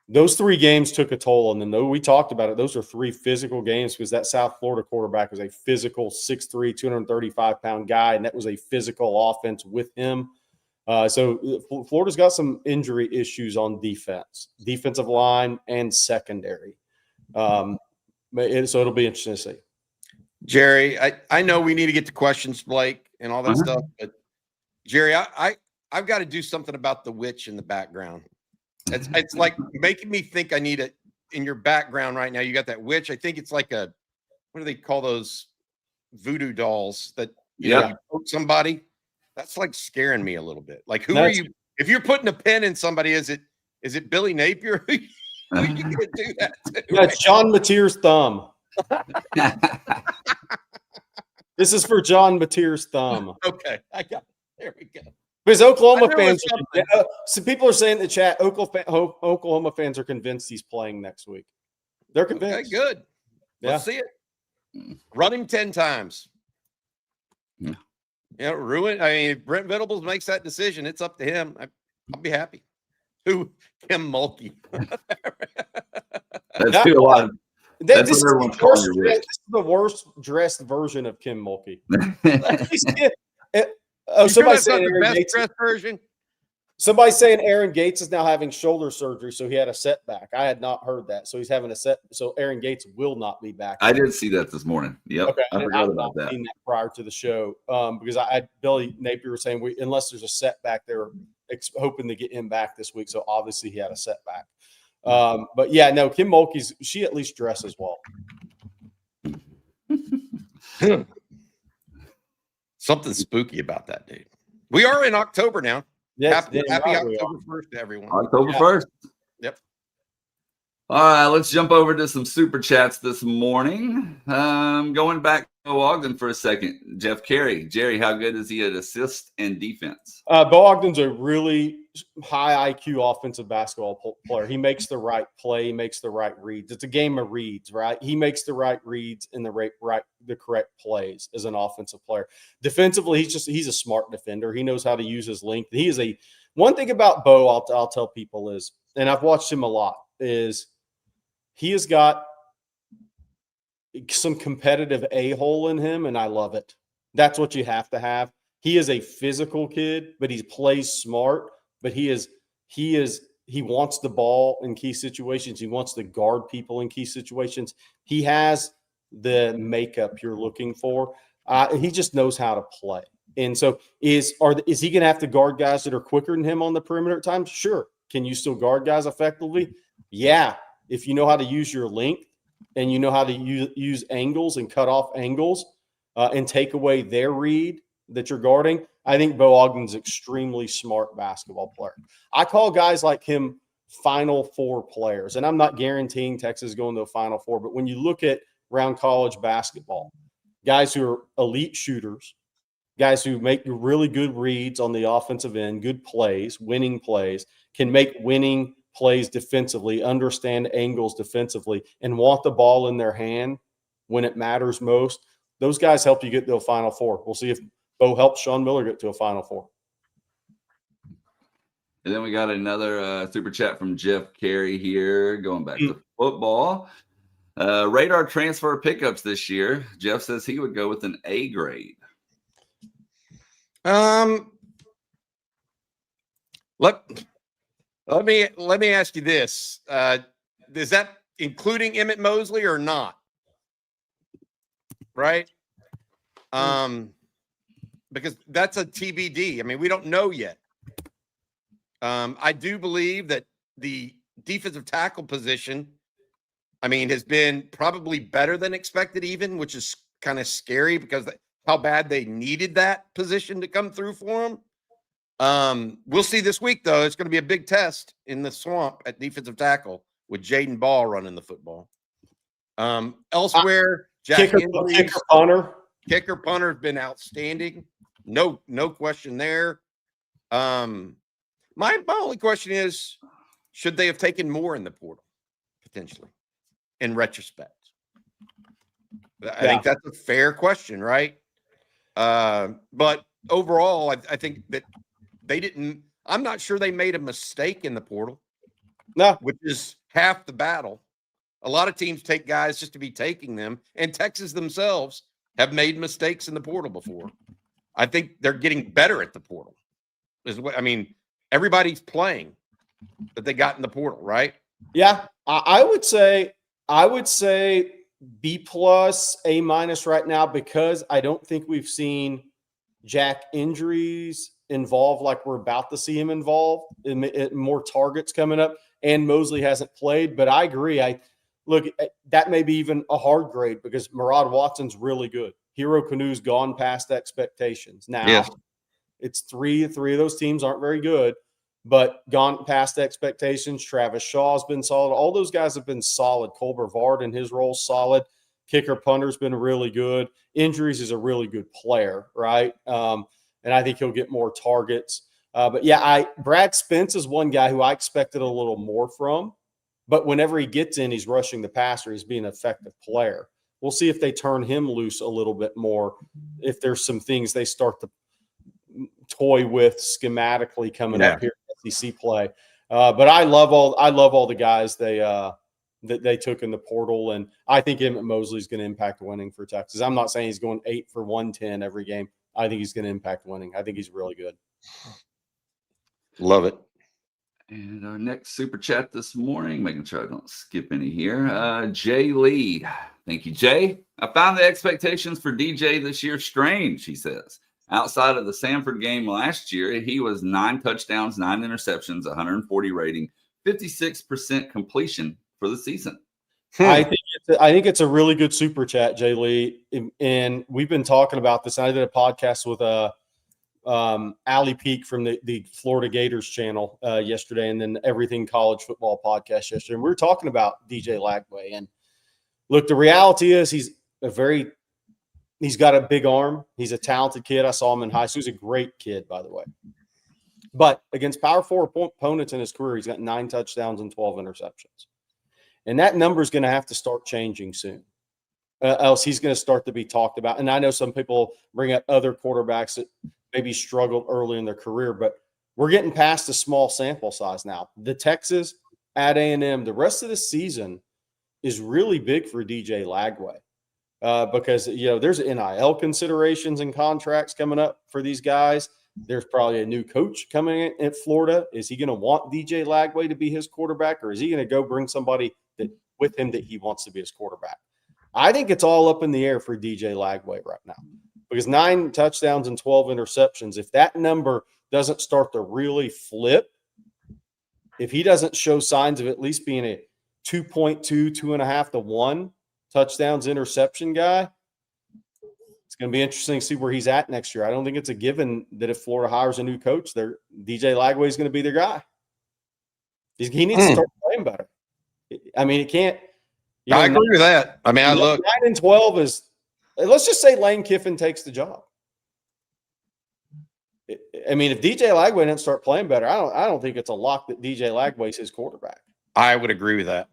those 3 games took a toll on them. We talked about it. Those are 3 physical games because that South Florida quarterback was a physical 6'3", 235-pound guy, and that was a physical offense with him. So Florida's got some injury issues on defensive line and secondary. So it'll be interesting to see. Jerry, I know we need to get to questions, Blake, and all that stuff, but Jerry, I've got to do something about the witch in the background. It's like making me think I need it in your background right now. You got that witch. I think it's like what do they call those voodoo dolls that you poke somebody? That's like scaring me a little bit. Like, who are you? If you're putting a pin in somebody, is it Billy Napier? Who are you going to do that to? Yeah, it's John Mateer's thumb. This is for John Mateer's thumb. Okay, I got it. There we go. Because Oklahoma I knew it was fans, some people are saying in the chat, Oklahoma fans are convinced he's playing next week. They're convinced. Okay, good. Yeah. Let's see it. Run him 10 times. Yeah. Ruin. I mean, if Brent Venables makes that decision, it's up to him. I'll be happy. Who? Kim Mulkey. That's a lot. That's This what everyone's calling you, Rich. is the worst dressed version of Kim Mulkey. Somebody's saying the best dressed version. Somebody's saying Aaron Gates is now having shoulder surgery, so he had a setback. I had not heard that. So he's having so Aaron Gates will not be back. I did see that this morning. Yep. Okay. I forgot about that. Seen that prior to the show because Billy Napier was saying unless there's a setback, they're hoping to get him back this week. So obviously he had a setback. But yeah, no, Kim Mulkey's, she at least dresses well. Something spooky about that, dude. We are in October now. Yes, happy October 1st to everyone. October 1st. Yep. All right, let's jump over to some super chats this morning. Going back to Ogden for a second. Jeff Carey. Jerry, how good is he at assist and defense? Bo Ogden's a really high IQ offensive basketball player. He makes the right play, he makes the right reads. It's a game of reads, right? He makes the right reads and the correct plays as an offensive player. Defensively, he's a smart defender. He knows how to use his length. One thing about Bo, I'll tell people is, and I've watched him a lot, is he has got some competitive a-hole in him, and I love it. That's what you have to have. He is a physical kid, but he plays smart. But he wants the ball in key situations. He wants to guard people in key situations. He has the makeup you're looking for. He just knows how to play. And so is he going to have to guard guys that are quicker than him on the perimeter at times? Sure. Can you still guard guys effectively? Yeah. If you know how to use your length and you know how to use angles and cut off angles and take away their read that you're guarding, I think Bo Ogden's extremely smart basketball player. I call guys like him Final Four players, and I'm not guaranteeing Texas is going to a Final Four, but when you look at around college basketball, guys who are elite shooters, guys who make really good reads on the offensive end, good plays, winning plays, can make winning plays defensively, understand angles defensively, and want the ball in their hand when it matters most. Those guys help you get to a Final Four. We'll see if Bo helps Sean Miller get to a Final Four. And then we got another super chat from Jeff Carey here, going back to football. Radar transfer pickups this year. Jeff says he would go with an A grade. Let me ask you this. Is that including Emmett Mosley or not? Right? Because that's a TBD. I mean, we don't know yet. I do believe that the defensive tackle position, has been probably better than expected even, which is kind of scary because how bad they needed that position to come through for them. We'll see this week, though. It's going to be a big test in the swamp at defensive tackle with Jaden Ball running the football. Elsewhere, Kicker punter. Kicker punter has been outstanding. No question there. My only question is, should they have taken more in the portal, potentially, in retrospect? I think that's a fair question, right? But overall, I think that they didn't – I'm not sure they made a mistake in the portal. No. Which is half the battle. A lot of teams take guys just to be taking them, and Texas themselves have made mistakes in the portal before. I think they're getting better at the portal. Everybody's playing that they got in the portal, right? Yeah, I would say B plus, A minus right now because I don't think we've seen Jack injuries involved like we're about to see him involved in more targets coming up. And Mosley hasn't played, but I agree. That may be even a hard grade because Murad Watson's really good. Hero Canu's gone past expectations. Now, yes. It's three of those teams aren't very good, but gone past expectations. Travis Shaw's been solid. All those guys have been solid. Cole Brevard in his role, solid. Kicker punter's been really good. Injuries is a really good player, right? And I think he'll get more targets. But yeah, Brad Spence is one guy who I expected a little more from. But whenever he gets in, he's rushing the passer. He's being an effective player. We'll see if they turn him loose a little bit more, if there's some things they start to toy with schematically coming up here in SEC play. But I love all the guys that they took in the portal, and I think Emmett Mosley is going to impact winning for Texas. I'm not saying he's going 8 for 110 every game. I think he's going to impact winning. I think he's really good. Love it. And our next super chat this morning, making sure I don't skip any here. Jay Lee. Thank you, Jay. I found the expectations for DJ this year strange, he says. Outside of the Samford game last year, he was 9 touchdowns, 9 interceptions, 140 rating, 56% completion for the season. I think it's a really good super chat, Jay Lee. And we've been talking about this. I did a podcast with Allie Peak from the Florida Gators channel yesterday, and then Everything College Football podcast yesterday. And we were talking about DJ Lagway. And look, the reality is he's got a big arm. He's a talented kid. I saw him in high school. He's a great kid, by the way. But against Power 4 opponents in his career, he's got 9 touchdowns and 12 interceptions. And that number is going to have to start changing soon. Else he's going to start to be talked about. And I know some people bring up other quarterbacks that maybe struggled early in their career, but we're getting past a small sample size now. The Texas at A&M, the rest of the season is really big for DJ Lagway because, there's NIL considerations and contracts coming up for these guys. There's probably a new coach coming in at Florida. Is he going to want DJ Lagway to be his quarterback, or is he going to go bring somebody with him that he wants to be his quarterback? I think it's all up in the air for DJ Lagway right now because 9 touchdowns and 12 interceptions, if that number doesn't start to really flip, if he doesn't show signs of at least being a 2.2, 2.5 to 1 touchdowns interception guy, it's going to be interesting to see where he's at next year. I don't think it's a given that if Florida hires a new coach, DJ Lagway is going to be their guy. He needs to start playing better. I mean, it can't. I agree with that. I mean, 9 and 12 is. Let's just say Lane Kiffin takes the job. I mean, if DJ Lagway doesn't start playing better, I don't think it's a lock that DJ Lagway is his quarterback. I would agree with that.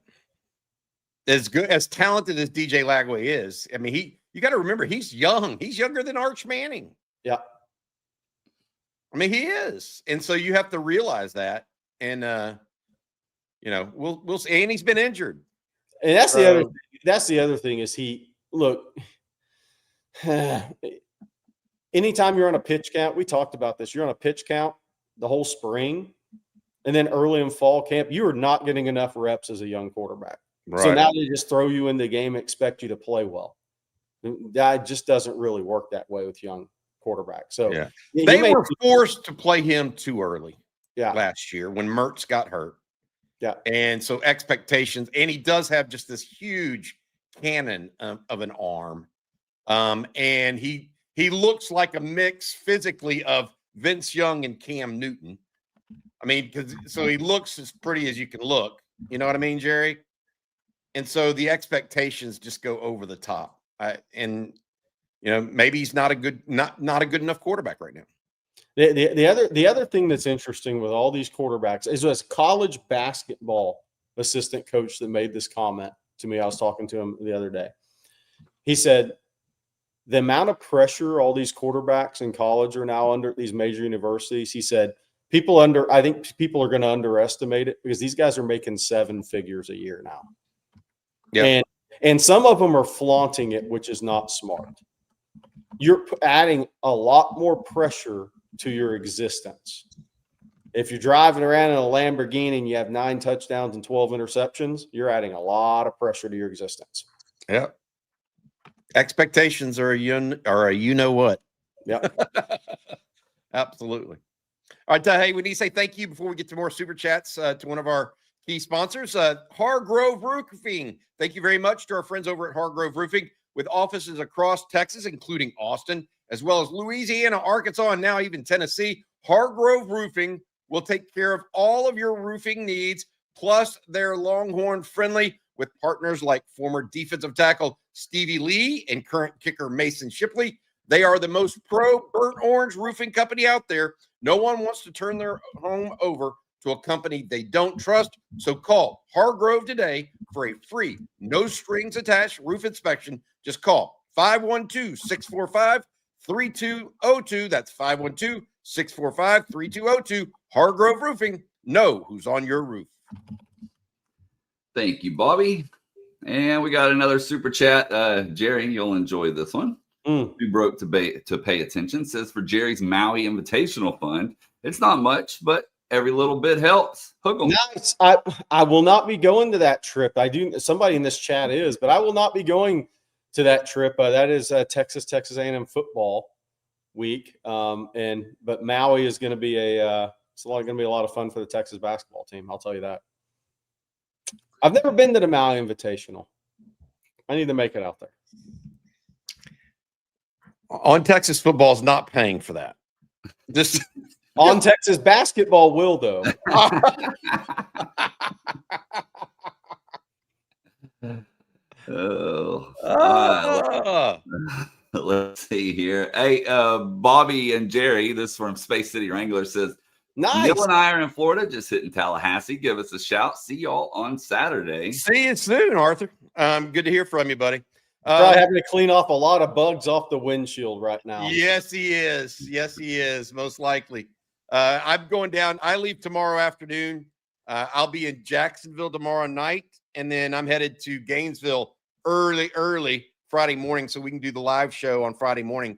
As good, as talented as DJ Lagway is, I mean, you got to remember he's young. He's younger than Arch Manning. Yeah. I mean, he is, and so you have to realize that. And we'll see. And he's been injured. And that's the other. That's the other thing is look. Anytime you're on a pitch count, we talked about this. You're on a pitch count the whole spring, and then early in fall camp, you are not getting enough reps as a young quarterback. Right. So now they just throw you in the game, expect you to play well. That just doesn't really work that way with young quarterbacks. So they were forced to play him too early. Yeah. Last year when Mertz got hurt. Yeah. And so expectations, and he does have just this huge cannon of an arm. And he looks like a mix physically of Vince Young and Cam Newton. I mean, so he looks as pretty as you can look. You know what I mean, Jerry? And so the expectations just go over the top. Maybe he's not a good enough quarterback right now. The other thing that's interesting with all these quarterbacks is as college basketball assistant coach that made this comment to me. I was talking to him the other day. He said the amount of pressure all these quarterbacks in college are now under these major universities. He said I think people are going to underestimate it because these guys are making 7 figures a year now. Yeah. And some of them are flaunting it, which is not smart. You're adding a lot more pressure to your existence. If you're driving around in a Lamborghini and you have 9 touchdowns and 12 interceptions, you're adding a lot of pressure to your existence. Yeah. Expectations are you know what. Yeah. Absolutely. All right. Hey, we need to say thank you before we get to more super chats to one of our key sponsors, Hargrove Roofing. Thank you very much to our friends over at Hargrove Roofing with offices across Texas, including Austin, as well as Louisiana, Arkansas, and now even Tennessee. Hargrove Roofing will take care of all of your roofing needs, plus they're Longhorn friendly with partners like former defensive tackle Stevie Lee and current kicker Mason Shipley. They are the most pro burnt orange roofing company out there. No one wants to turn their home over to a company they don't trust. So call Hargrove today for a free, no strings attached roof inspection. Just call 512-645-3202. That's 512-645-3202. Hargrove Roofing. Know who's on your roof. Thank you, Bobby. And we got another super chat. Jerry, you'll enjoy this one. We broke to pay attention. Says for Jerry's Maui Invitational Fund, it's not much, but every little bit helps. Hook 'em. Nice. I will not be going to that trip. Somebody in this chat is, but I will not be going to that trip. That is Texas A&M football week. But Maui is going to be it's going to be a lot of fun for the Texas basketball team. I'll tell you that. I've never been to the Maui Invitational. I need to make it out there. On Texas football is not paying for that. Just on Texas basketball will, though. Let's see here. Hey, Bobby and Jerry, this is from Space City Wrangler, says, nice. Neil and I are in Florida, just hitting Tallahassee. Give us a shout. See y'all on Saturday. See you soon, Arthur. Good to hear from you, buddy. Probably having to clean off a lot of bugs off the windshield right now. Yes, he is. Yes, he is. Most likely. I'm going down. I leave tomorrow afternoon. I'll be in Jacksonville tomorrow night, and then I'm headed to Gainesville early Friday morning, so we can do the live show on Friday morning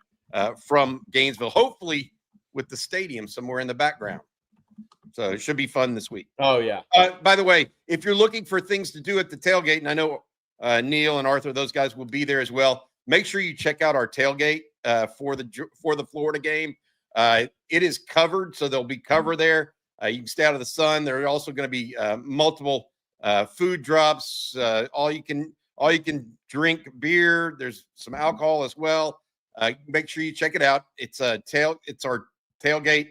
from Gainesville, hopefully with the stadium somewhere in the background. So it should be fun this week. Oh, yeah. By the way, if you're looking for things to do at the tailgate, and I know Neil and Arthur, those guys will be there as well, make sure you check out our tailgate for the Florida game. It is covered, so there'll be cover there. You can stay out of the sun. There are also going to be multiple food drops. All you can drink beer. There's some alcohol as well. Make sure you check it out. It's our tailgate.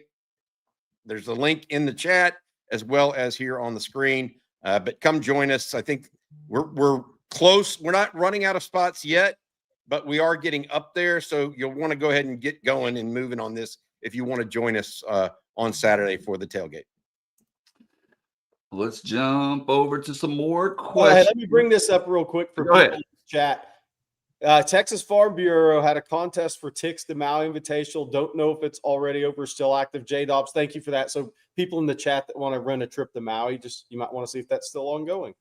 There's a link in the chat as well as here on the screen. But come join us. I think we're close. We're not running out of spots yet, but we are getting up there. So you'll want to go ahead and get going and moving on this if you want to join us on Saturday for the tailgate. Let's jump over to some more questions. Let me bring this up real quick for people in the chat. Texas Farm Bureau had a contest for ticks to Maui Invitational. Don't know if it's already over, still active. J Dobbs, thank you for that. So people in the chat that want to run a trip to Maui, you might want to see if that's still ongoing.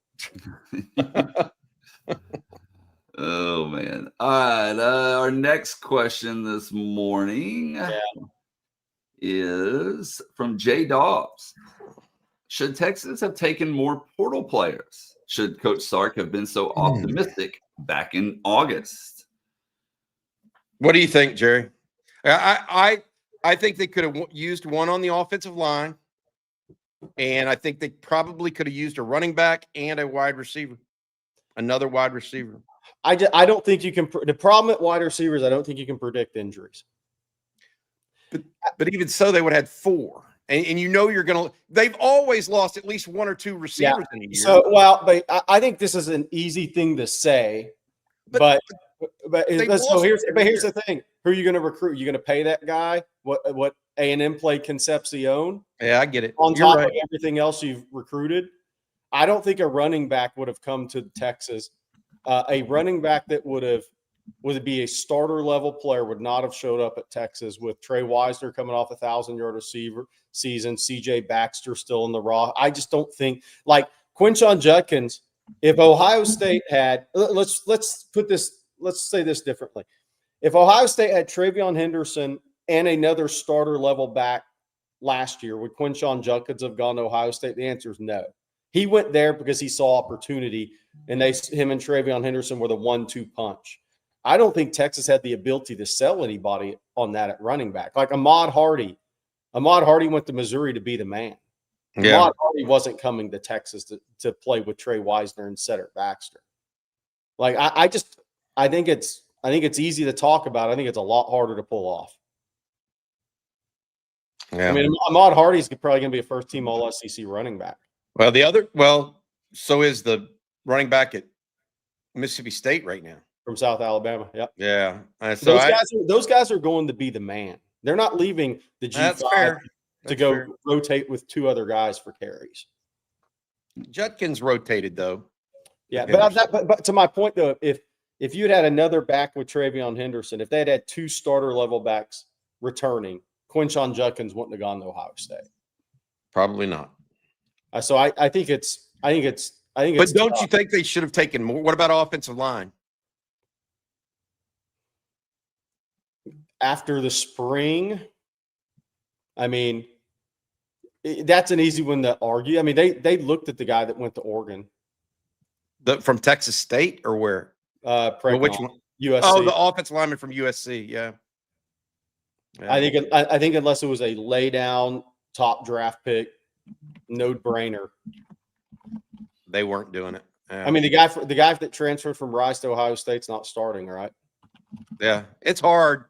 Oh, man. All right. Our next question this morning is from J Dobbs. Should Texas have taken more portal players? Should Coach Sark have been so optimistic back in August? What do you think, Jerry? I think they could have used one on the offensive line, and I think they probably could have used a running back and a wide receiver, another wide receiver. I don't think you can. The problem at wide receivers, I don't think you can predict injuries. But even so, they would have had four. And you know you're going to – they've always lost at least one or two receivers in a year. So, but I think this is an easy thing to say. But here's the thing. Who are you going to recruit? You're going to pay that guy what A&M played Concepcion? Yeah, I get it. On top of everything else you've recruited. I don't think a running back would have come to Texas. A running back that would be a starter level player would not have showed up at Texas with Trey Wisner coming off 1,000-yard receiver season, CJ Baxter still in the raw. I just don't think like Quinshon Judkins. If Ohio State had, let's say this differently. If Ohio State had Travion Henderson and another starter level back last year, would Quinshon Judkins have gone to Ohio State? The answer is no. He went there because he saw opportunity, and him and Travion Henderson were the 1-2 punch. I don't think Texas had the ability to sell anybody on that at running back. Like Ahmad Hardy. Ahmad Hardy went to Missouri to be the man. Yeah. Ahmad Hardy wasn't coming to Texas to play with Trey Wisner and Cedric Baxter. Like I think it's easy to talk about. I think it's a lot harder to pull off. Yeah. I mean, Ahmad Hardy's probably going to be a first-team All-SEC running back. Well, so is the running back at Mississippi State right now. from South Alabama. Yep. Yeah. So those guys are going to be the man. They're not leaving the G5 that's fair. to go rotate with 2 other guys for carries. Judkins rotated though. Yeah, but to my point though, if you'd had another back with Travion Henderson, if they had 2 starter level backs returning, Quinshon Judkins wouldn't have gone to Ohio State. Probably not. So I think it's. But don't you think they should have taken more? What about offensive line? After the spring, I mean, that's an easy one to argue. I mean, they looked at the guy that went to Oregon. From Texas State or where? Which one? USC. Oh, the offensive lineman from USC. Yeah. I think unless it was a lay down top draft pick, no brainer. They weren't doing it. Yeah. I mean, the guy that transferred from Rice to Ohio State's not starting, right? Yeah, it's hard.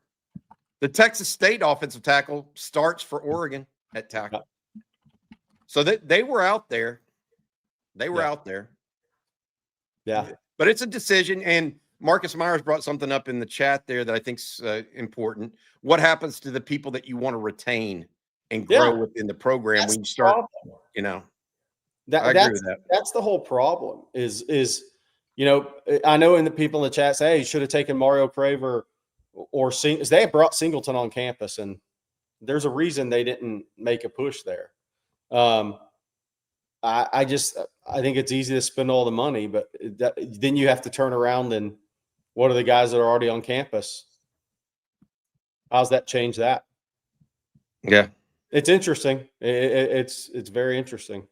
The Texas State offensive tackle starts for Oregon at tackle. So they were out there. They were out there. Yeah. But it's a decision. And Marcus Myers brought something up in the chat there that I think's important. What happens to the people that you want to retain and grow within the program when you start, I agree with that. That's the whole problem is, I know in the people in the chat say, hey, you should have taken Mario Craver or they have brought Singleton on campus, and there's a reason they didn't make a push there. I think it's easy to spend all the money, but then you have to turn around and what are the guys that are already on campus? How's that change that? Yeah. It's interesting. It's very interesting.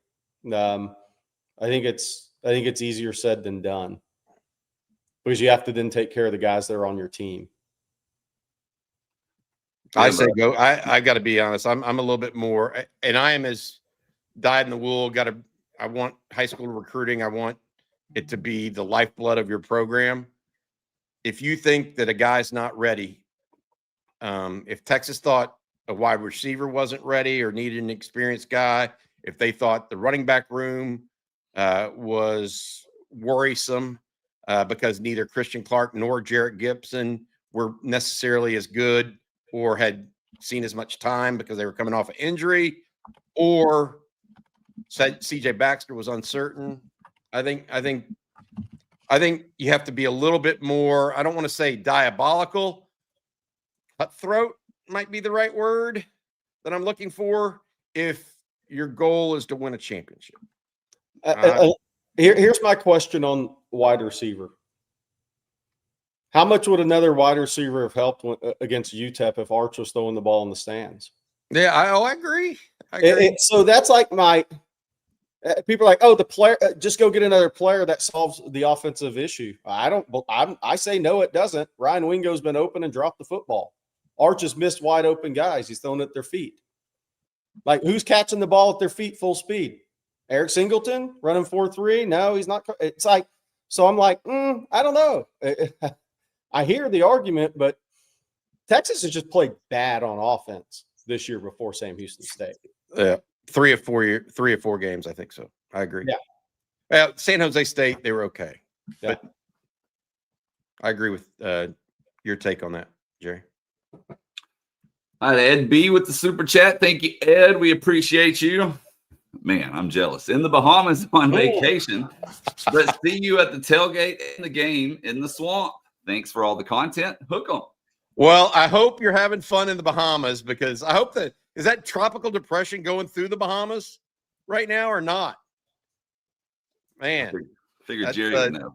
I think it's easier said than done because you have to then take care of the guys that are on your team. I say go. I got to be honest. I'm a little bit more, and I am as dyed in the wool. I want high school recruiting. I want it to be the lifeblood of your program. If you think that a guy's not ready, if Texas thought a wide receiver wasn't ready or needed an experienced guy, if they thought the running back room was worrisome because neither Christian Clark nor Jarrett Gibson were necessarily as good or had seen as much time because they were coming off an injury, or said CJ Baxter was uncertain. I think you have to be a little bit more, I don't want to say diabolical, cutthroat might be the right word that I'm looking for if your goal is to win a championship. Here's my question on wide receiver. How much would another wide receiver have helped against UTEP if Arch was throwing the ball in the stands? Yeah, I agree. So that's like people are like, oh, the player, just go get another player that solves the offensive issue. I say no, it doesn't. Ryan Wingo's been open and dropped the football. Arch has missed wide open guys. He's thrown at their feet. Like, who's catching the ball at their feet full speed? Eric Singleton running 4.3? No, he's not. It's like, so I'm like, I don't know. I hear the argument, but Texas has just played bad on offense this year before Sam Houston State. Yeah, 3 or 4 games, I think so. I agree. Yeah. San Jose State, they were okay. Yeah. But I agree with your take on that, Jerry. All right, Ed B with the super chat. Thank you, Ed. We appreciate you. Man, I'm jealous. In the Bahamas on vacation, but see you at the tailgate in the game in the swamp. Thanks for all the content. Hook 'em. Well, I hope you're having fun in the Bahamas because I hope is that tropical depression going through the Bahamas right now or not? Man, figured Jerry would know.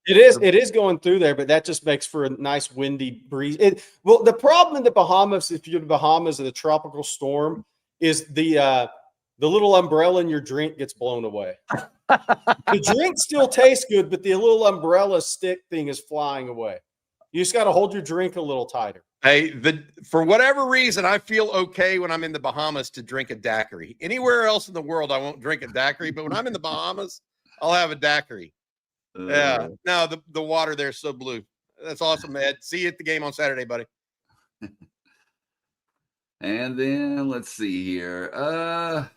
It is going through there, but that just makes for a nice windy breeze. Well, the problem in the Bahamas, if you're in the Bahamas and the tropical storm, is the little umbrella in your drink gets blown away. The drink still tastes good, but the little umbrella stick thing is flying away. You just got to hold your drink a little tighter. Hey, for whatever reason, I feel okay when I'm in the Bahamas to drink a daiquiri. Anywhere else in the world, I won't drink a daiquiri, but when I'm in the Bahamas, I'll have a daiquiri. Yeah. No, the water there is so blue. That's awesome, Ed. See you at the game on Saturday, buddy. And then let's see here.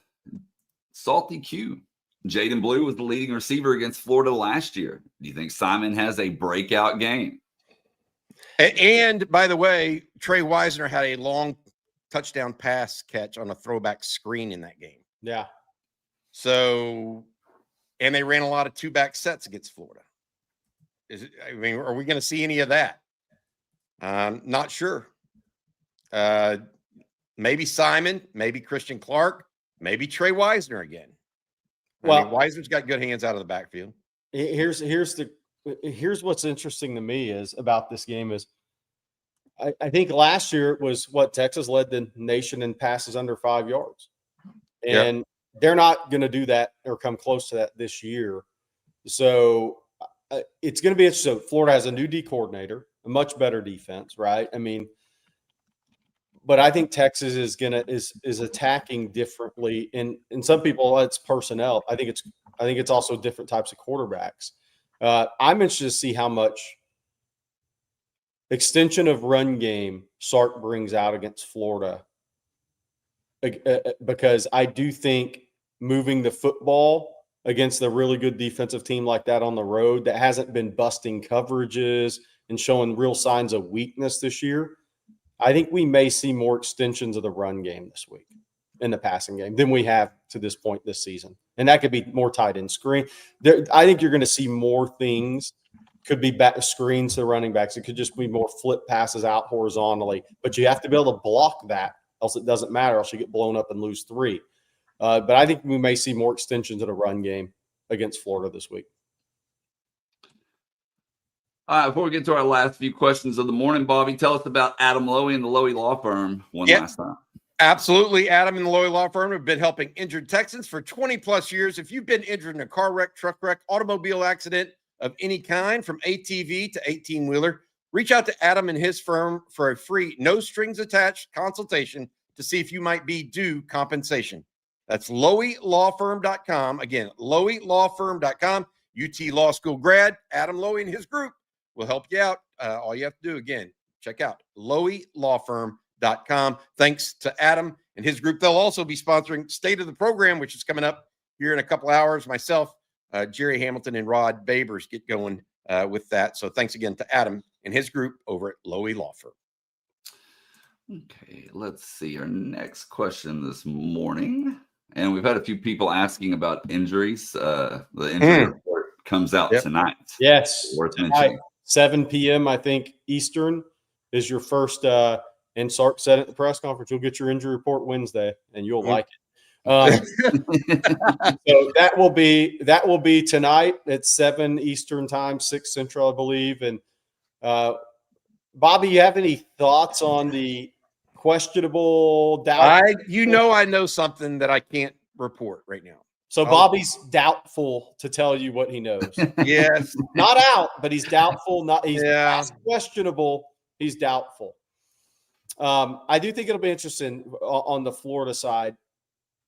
Salty Q. Jaden Blue was the leading receiver against Florida last year. Do you think Simon has a breakout game? And by the way, Trey Wisner had a long touchdown pass catch on a throwback screen in that game. Yeah. So, and they ran a lot of 2-back sets against Florida. Are we going to see any of that? Not sure. Maybe Simon, maybe Christian Clark, maybe Trey Wisner again. Well, Wisner's got good hands out of the backfield. Here's what's interesting to me is about this game is I think last year it was what Texas led the nation in passes under 5 yards. And they're not going to do that or come close to that this year. So it's going to be interesting. Florida has a new D coordinator, a much better defense, right? I mean, but I think Texas is attacking differently. And some people, it's personnel. I think it's also different types of quarterbacks. I'm interested to see how much extension of run game Sark brings out against Florida, because I do think moving the football against a really good defensive team like that on the road that hasn't been busting coverages and showing real signs of weakness this year, I think we may see more extensions of the run game this week in the passing game than we have to this point this season. And that could be more tight end screen. I think you're going to see more things. Could be back screens to the running backs. It could just be more flip passes out horizontally. But you have to be able to block that, else it doesn't matter, else you get blown up and lose 3. But I think we may see more extensions of the run game against Florida this week. All right, before we get to our last few questions of the morning, Bobby, tell us about Adam Lowy and the Lowy Law Firm last time. Absolutely. Adam and the Lowy Law Firm have been helping injured Texans for 20-plus years. If you've been injured in a car wreck, truck wreck, automobile accident of any kind, from ATV to 18-wheeler, reach out to Adam and his firm for a free, no-strings-attached consultation to see if you might be due compensation. That's LowyLawFirm.com. Again, LowyLawFirm.com. UT Law School grad, Adam Lowy and his group will help you out. All you have to do, again, check out LowyLawFirm.com. Thanks to Adam and his group. They'll also be sponsoring State of the Program, which is coming up here in a couple hours. Myself, Jerry Hamilton, and Rod Babers get going with that. So thanks again to Adam and his group over at Lowy Law Firm. Okay, let's see our next question this morning. And we've had a few people asking about injuries. The injury report comes out tonight. Yes. Worth mentioning. 7 p.m., I think, Eastern is your first. And Sark said at the press conference, you'll get your injury report Wednesday, and you'll like it. So that will be tonight at 7 Eastern time, 6 Central, I believe. And Bobby, you have any thoughts on the questionable doubt? I know something that I can't report right now. So Bobby's doubtful to tell you what he knows. Yes. Not out, but he's doubtful. He's questionable. He's doubtful. I do think it'll be interesting on the Florida side.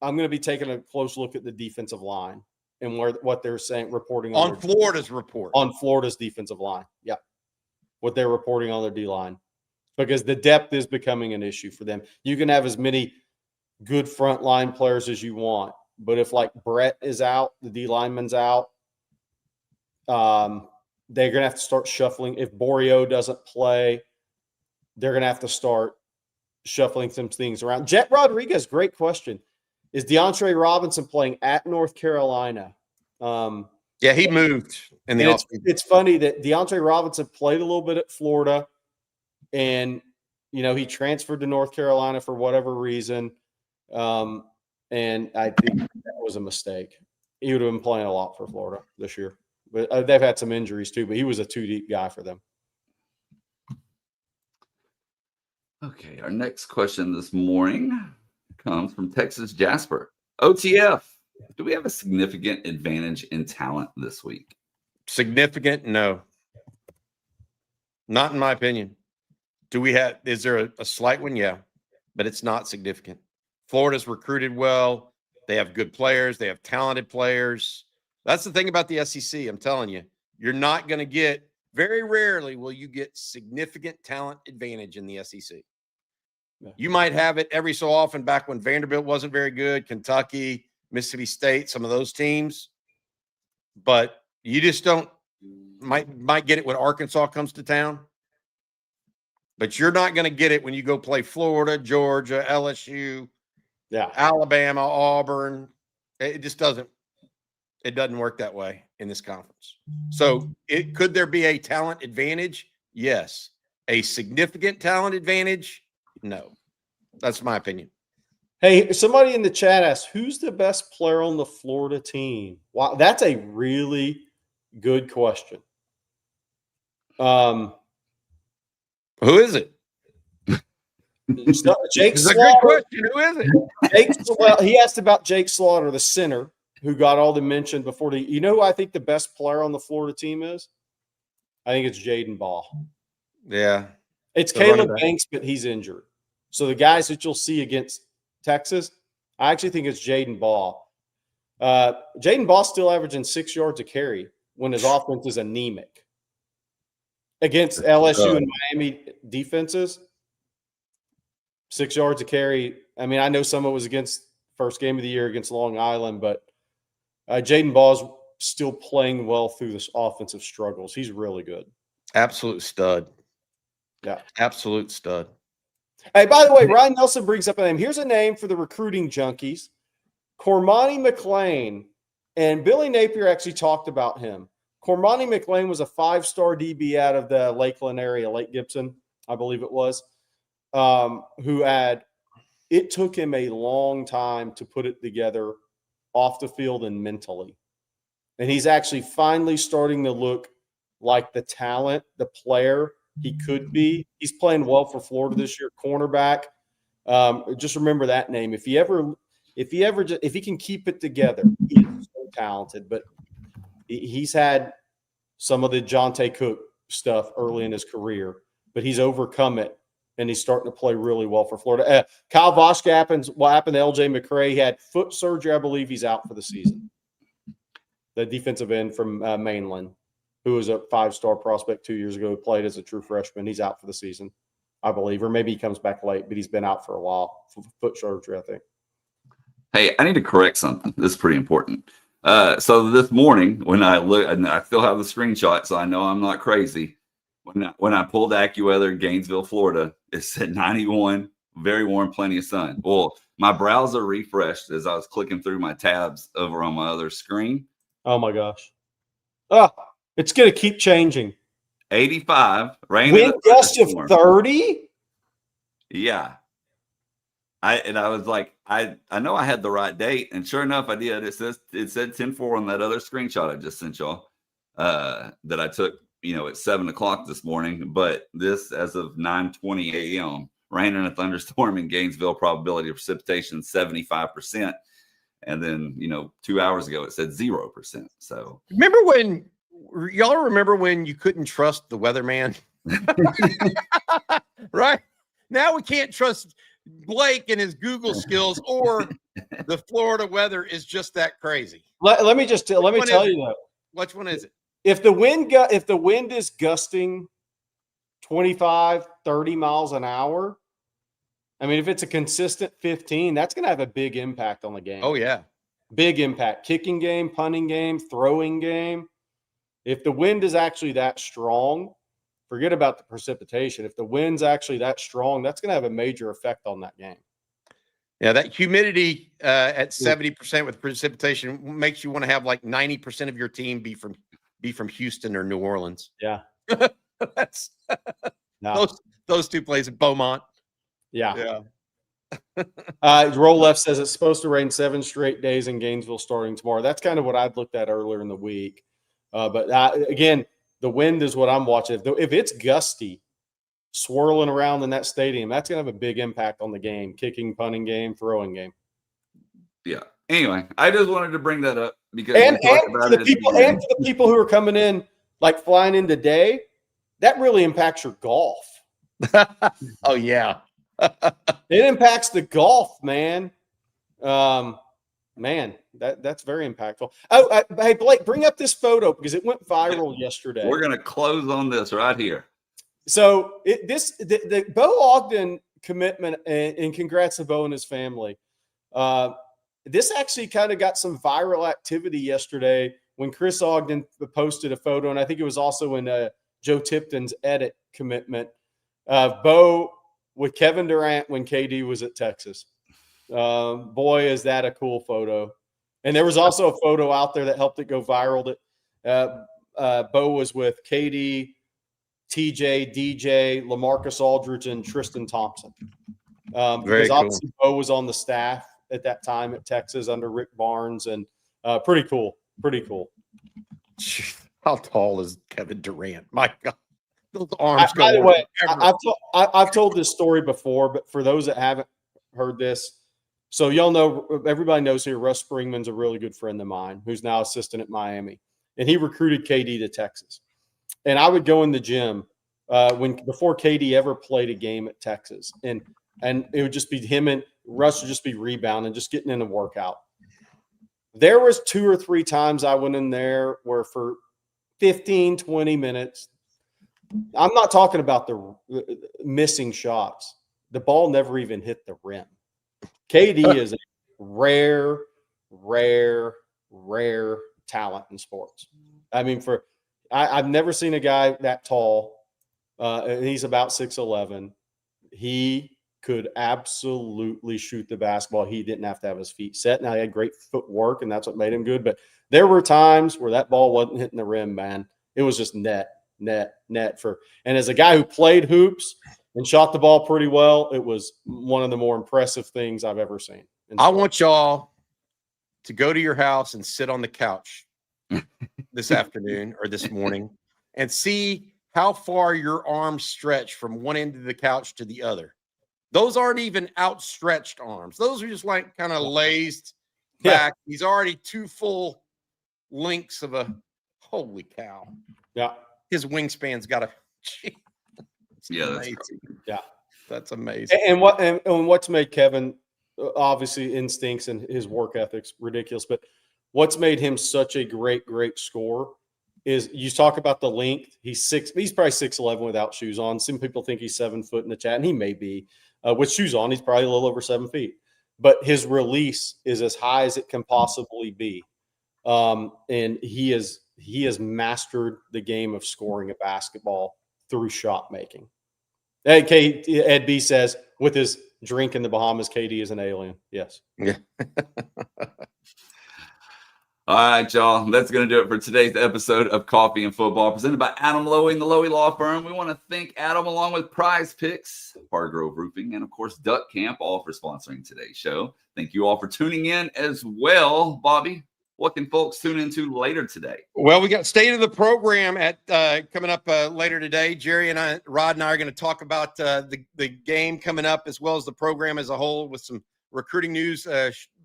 I'm going to be taking a close look at the defensive line and what they're saying, reporting on Florida's report. On Florida's defensive line. Yeah. What they're reporting on their D-line. Because the depth is becoming an issue for them. You can have as many good frontline players as you want, but if like Brett is out, the D lineman's out, they're going to have to start shuffling. If Borio doesn't play, they're going to have to start shuffling some things around. Jet Rodriguez, great question. Is DeAndre Robinson playing at North Carolina? He moved in the offseason. It's funny that DeAndre Robinson played a little bit at Florida. And, he transferred to North Carolina for whatever reason. And I think that was a mistake. He would have been playing a lot for Florida this year. But they've had some injuries too, but he was a 2-deep guy for them. Okay, our next question this morning comes from Texas Jasper. OTF, do we have a significant advantage in talent this week? Significant? No. Not in my opinion. Is there a slight one? Yeah, but it's not significant. Florida's recruited well. They have good players. They have talented players. That's the thing about the SEC. I'm telling you, you're not going to get, very rarely will you get significant talent advantage in the SEC. Yeah. You might have it every so often back when Vanderbilt wasn't very good, Kentucky, Mississippi State, some of those teams. But you just might get it when Arkansas comes to town. But you're not going to get it when you go play Florida, Georgia, LSU, Alabama, Auburn. It just doesn't. It doesn't work that way in this conference. So could there be a talent advantage? Yes. A significant talent advantage? No. That's my opinion. Hey, somebody in the chat asked, who's the best player on the Florida team? Wow, that's a really good question. Who is it? Jake It's a Slaughter. good question. Who is it? Well, he asked about Jake Slaughter, the center, who got all the mention before the. You know who I think the best player on the Florida team is? I think it's Jaden Ball. Yeah. It's Caleb Banks, but he's injured. So the guys that you'll see against Texas, I actually think it's Jaden Ball. Jaden Ball's still averaging 6 yards a carry when his offense is anemic. Against LSU and Miami defenses, 6 yards a carry. I mean, I know some of it was against first game of the year against Long Island, but Jaden Ball is still playing well through this offensive struggles. He's really good. Absolute stud. Yeah. Absolute stud. Hey, by the way, Ryan Nelson brings up a name. Here's a name for the recruiting junkies. Cormani McLean. And Billy Napier actually talked about him. Cormani McLean was a 5-star DB out of the Lakeland area, Lake Gibson, I believe it was, it took him a long time to put it together off the field and mentally. And he's actually finally starting to look like the talent, the player he could be. He's playing well for Florida this year, cornerback. Just remember that name. If he can keep it together, he's so talented. But he's had some of the Jonte Cook stuff early in his career, but he's overcome it, and he's starting to play really well for Florida. Kyle Vosch what happened to LJ McCray? He had foot surgery. I believe he's out for the season. The defensive end from Mainland, who was a 5-star prospect 2 years ago, who played as a true freshman. He's out for the season, I believe, or maybe he comes back late, but he's been out for a while for foot surgery, I think. Hey, I need to correct something. This is pretty important. So this morning, when I look, and I still have the screenshot, so I know I'm not crazy. When I pulled AccuWeather, Gainesville, Florida, it said 91, very warm, plenty of sun. Well, my browser refreshed as I was clicking through my tabs over on my other screen. Oh my gosh! Oh, it's going to keep changing. 85, rain. Wind gust of 30. Yeah. I was like, I know I had the right date, and sure enough, I did. It said 10-4 on that other screenshot I just sent y'all that I took, at 7 o'clock this morning. But this, as of 9:20 a.m., rain and a thunderstorm in Gainesville, probability of precipitation 75%, and then 2 hours ago it said 0%. So remember when you couldn't trust the weatherman, right? Now we can't trust Blake and his Google skills, or the Florida weather is just that crazy. Let me tell you though. Which one is it? If the wind is gusting 25, 30 miles an hour, I mean, if it's a consistent 15, that's going to have a big impact on the game. Oh yeah, big impact. Kicking game, punting game, throwing game. If the wind is actually that strong, forget about the precipitation. If the wind's actually that strong, that's going to have a major effect on that game. Yeah, that humidity at 70% with precipitation makes you want to have like 90% of your team be from Houston or New Orleans. Yeah. That's those two places at Beaumont. Yeah. Roll Left says it's supposed to rain 7 straight days in Gainesville starting tomorrow. That's kind of what I'd looked at earlier in the week. But again, the wind is what I'm watching. If it's gusty, swirling around in that stadium, that's going to have a big impact on the game, kicking, punting game, throwing game. Yeah. Anyway, I just wanted to bring that up because for the people who are coming in, like flying in today, that really impacts your golf. Oh, yeah. It impacts the golf, man. Man, that's very impactful. Oh, hey, Blake, bring up this photo because it went viral yesterday. We're going to close on this right here. So the Bo Ogden commitment, and congrats to Bo and his family. this actually kind of got some viral activity yesterday when Chris Ogden posted a photo, and I think it was also in Joe Tipton's edit commitment of Bo with Kevin Durant when KD was at Texas. Boy, is that a cool photo. And there was also a photo out there that helped it go viral that Bo was with KD, TJ, DJ, LaMarcus Aldridge, and Tristan Thompson. Because obviously Bo was on the staff at that time at Texas under Rick Barnes, and pretty cool. Pretty cool. How tall is Kevin Durant? My God. Those arms go. By the way, I've told this story before, but for those that haven't heard this, so y'all know, everybody knows here, Russ Springman's a really good friend of mine who's now assistant at Miami, and he recruited KD to Texas. And I would go in the gym before KD ever played a game at Texas, and it would just be him and Russ would just be rebounding, just getting in a workout. There was 2 or 3 times I went in there where for 15, 20 minutes, I'm not talking about the missing shots. The ball never even hit the rim. KD is a rare talent in sports. I mean, I've never seen a guy that tall, and he's about 6'11". He could absolutely shoot the basketball. He didn't have to have his feet set. Now, he had great footwork, and that's what made him good. But there were times where that ball wasn't hitting the rim, man. It was just net. And as a guy who played hoops and shot the ball pretty well, it was one of the more impressive things I've ever seen. I want y'all to go to your house and sit on the couch this afternoon or this morning and see how far your arms stretch from one end of the couch to the other. Those aren't even outstretched arms. Those are just like kind of lazed back. Yeah. He's already 2 full lengths of a – holy cow. Yeah. His wingspan's got a – that's amazing. And what's made Kevin obviously instincts and his work ethics ridiculous, but what's made him such a great scorer is you talk about the length. He's probably 6'11" without shoes on. Some people think he's 7 foot in the chat, and he may be. With shoes on, he's probably a little over 7 feet. But his release is as high as it can possibly be, and he has mastered the game of scoring a basketball through shot making. Ed B says, with his drink in the Bahamas, KD is an alien. Yes. Yeah. All right, y'all. That's going to do it for today's episode of Coffee and Football, presented by Adam Lowy and the Lowy Law Firm. We want to thank Adam, along with PrizePicks, Pargrove Roofing, and, of course, Duck Camp, all for sponsoring today's show. Thank you all for tuning in as well. Bobby, what can folks tune into later today? Well, we got State of the Program coming up later today. Jerry and Rod and I are going to talk about the game coming up, as well as the program as a whole, with some recruiting news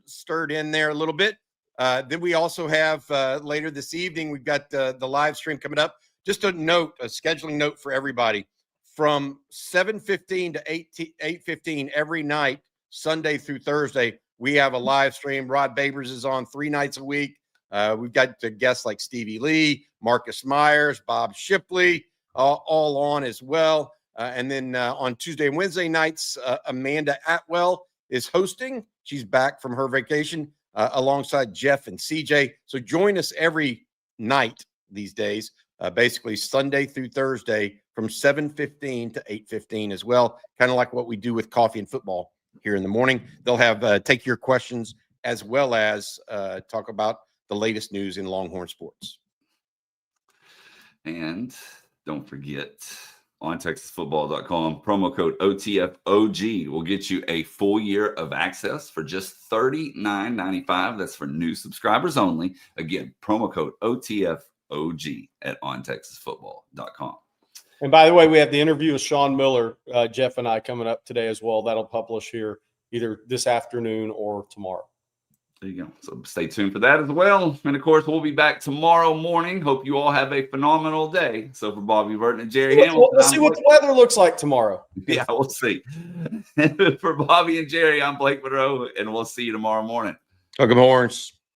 stirred in there a little bit. Then we also have later this evening, we've got the live stream coming up. Just a scheduling note for everybody. From 7:15 to 8:15 every night, Sunday through Thursday, we have a live stream. Rod Babers is on 3 nights a week. We've got guests like Stevie Lee, Marcus Myers, Bob Shipley, all on as well. And then on Tuesday and Wednesday nights, Amanda Atwell is hosting. She's back from her vacation. Alongside Jeff and CJ. So join us every night these days, basically Sunday through Thursday from 7:15 to 8:15 as well, kind of like what we do with Coffee and Football here in the morning. They'll have take your questions as well as talk about the latest news in Longhorn sports. And don't forget, on TexasFootball.com, promo code OTFOG will get you a full year of access for just $39.95. That's for new subscribers only. Again, promo code OTFOG at OnTexasFootball.com. And by the way, we have the interview with Sean Miller, Jeff and I, coming up today as well. That'll publish here either this afternoon or tomorrow. There you go. So stay tuned for that as well. And, of course, we'll be back tomorrow morning. Hope you all have a phenomenal day. So for Bobby Burton and Jerry Hamilton. We'll see what the weather looks like tomorrow. Yeah, we'll see. For Bobby and Jerry, I'm Blake Monroe, and we'll see you tomorrow morning. Welcome, Horns.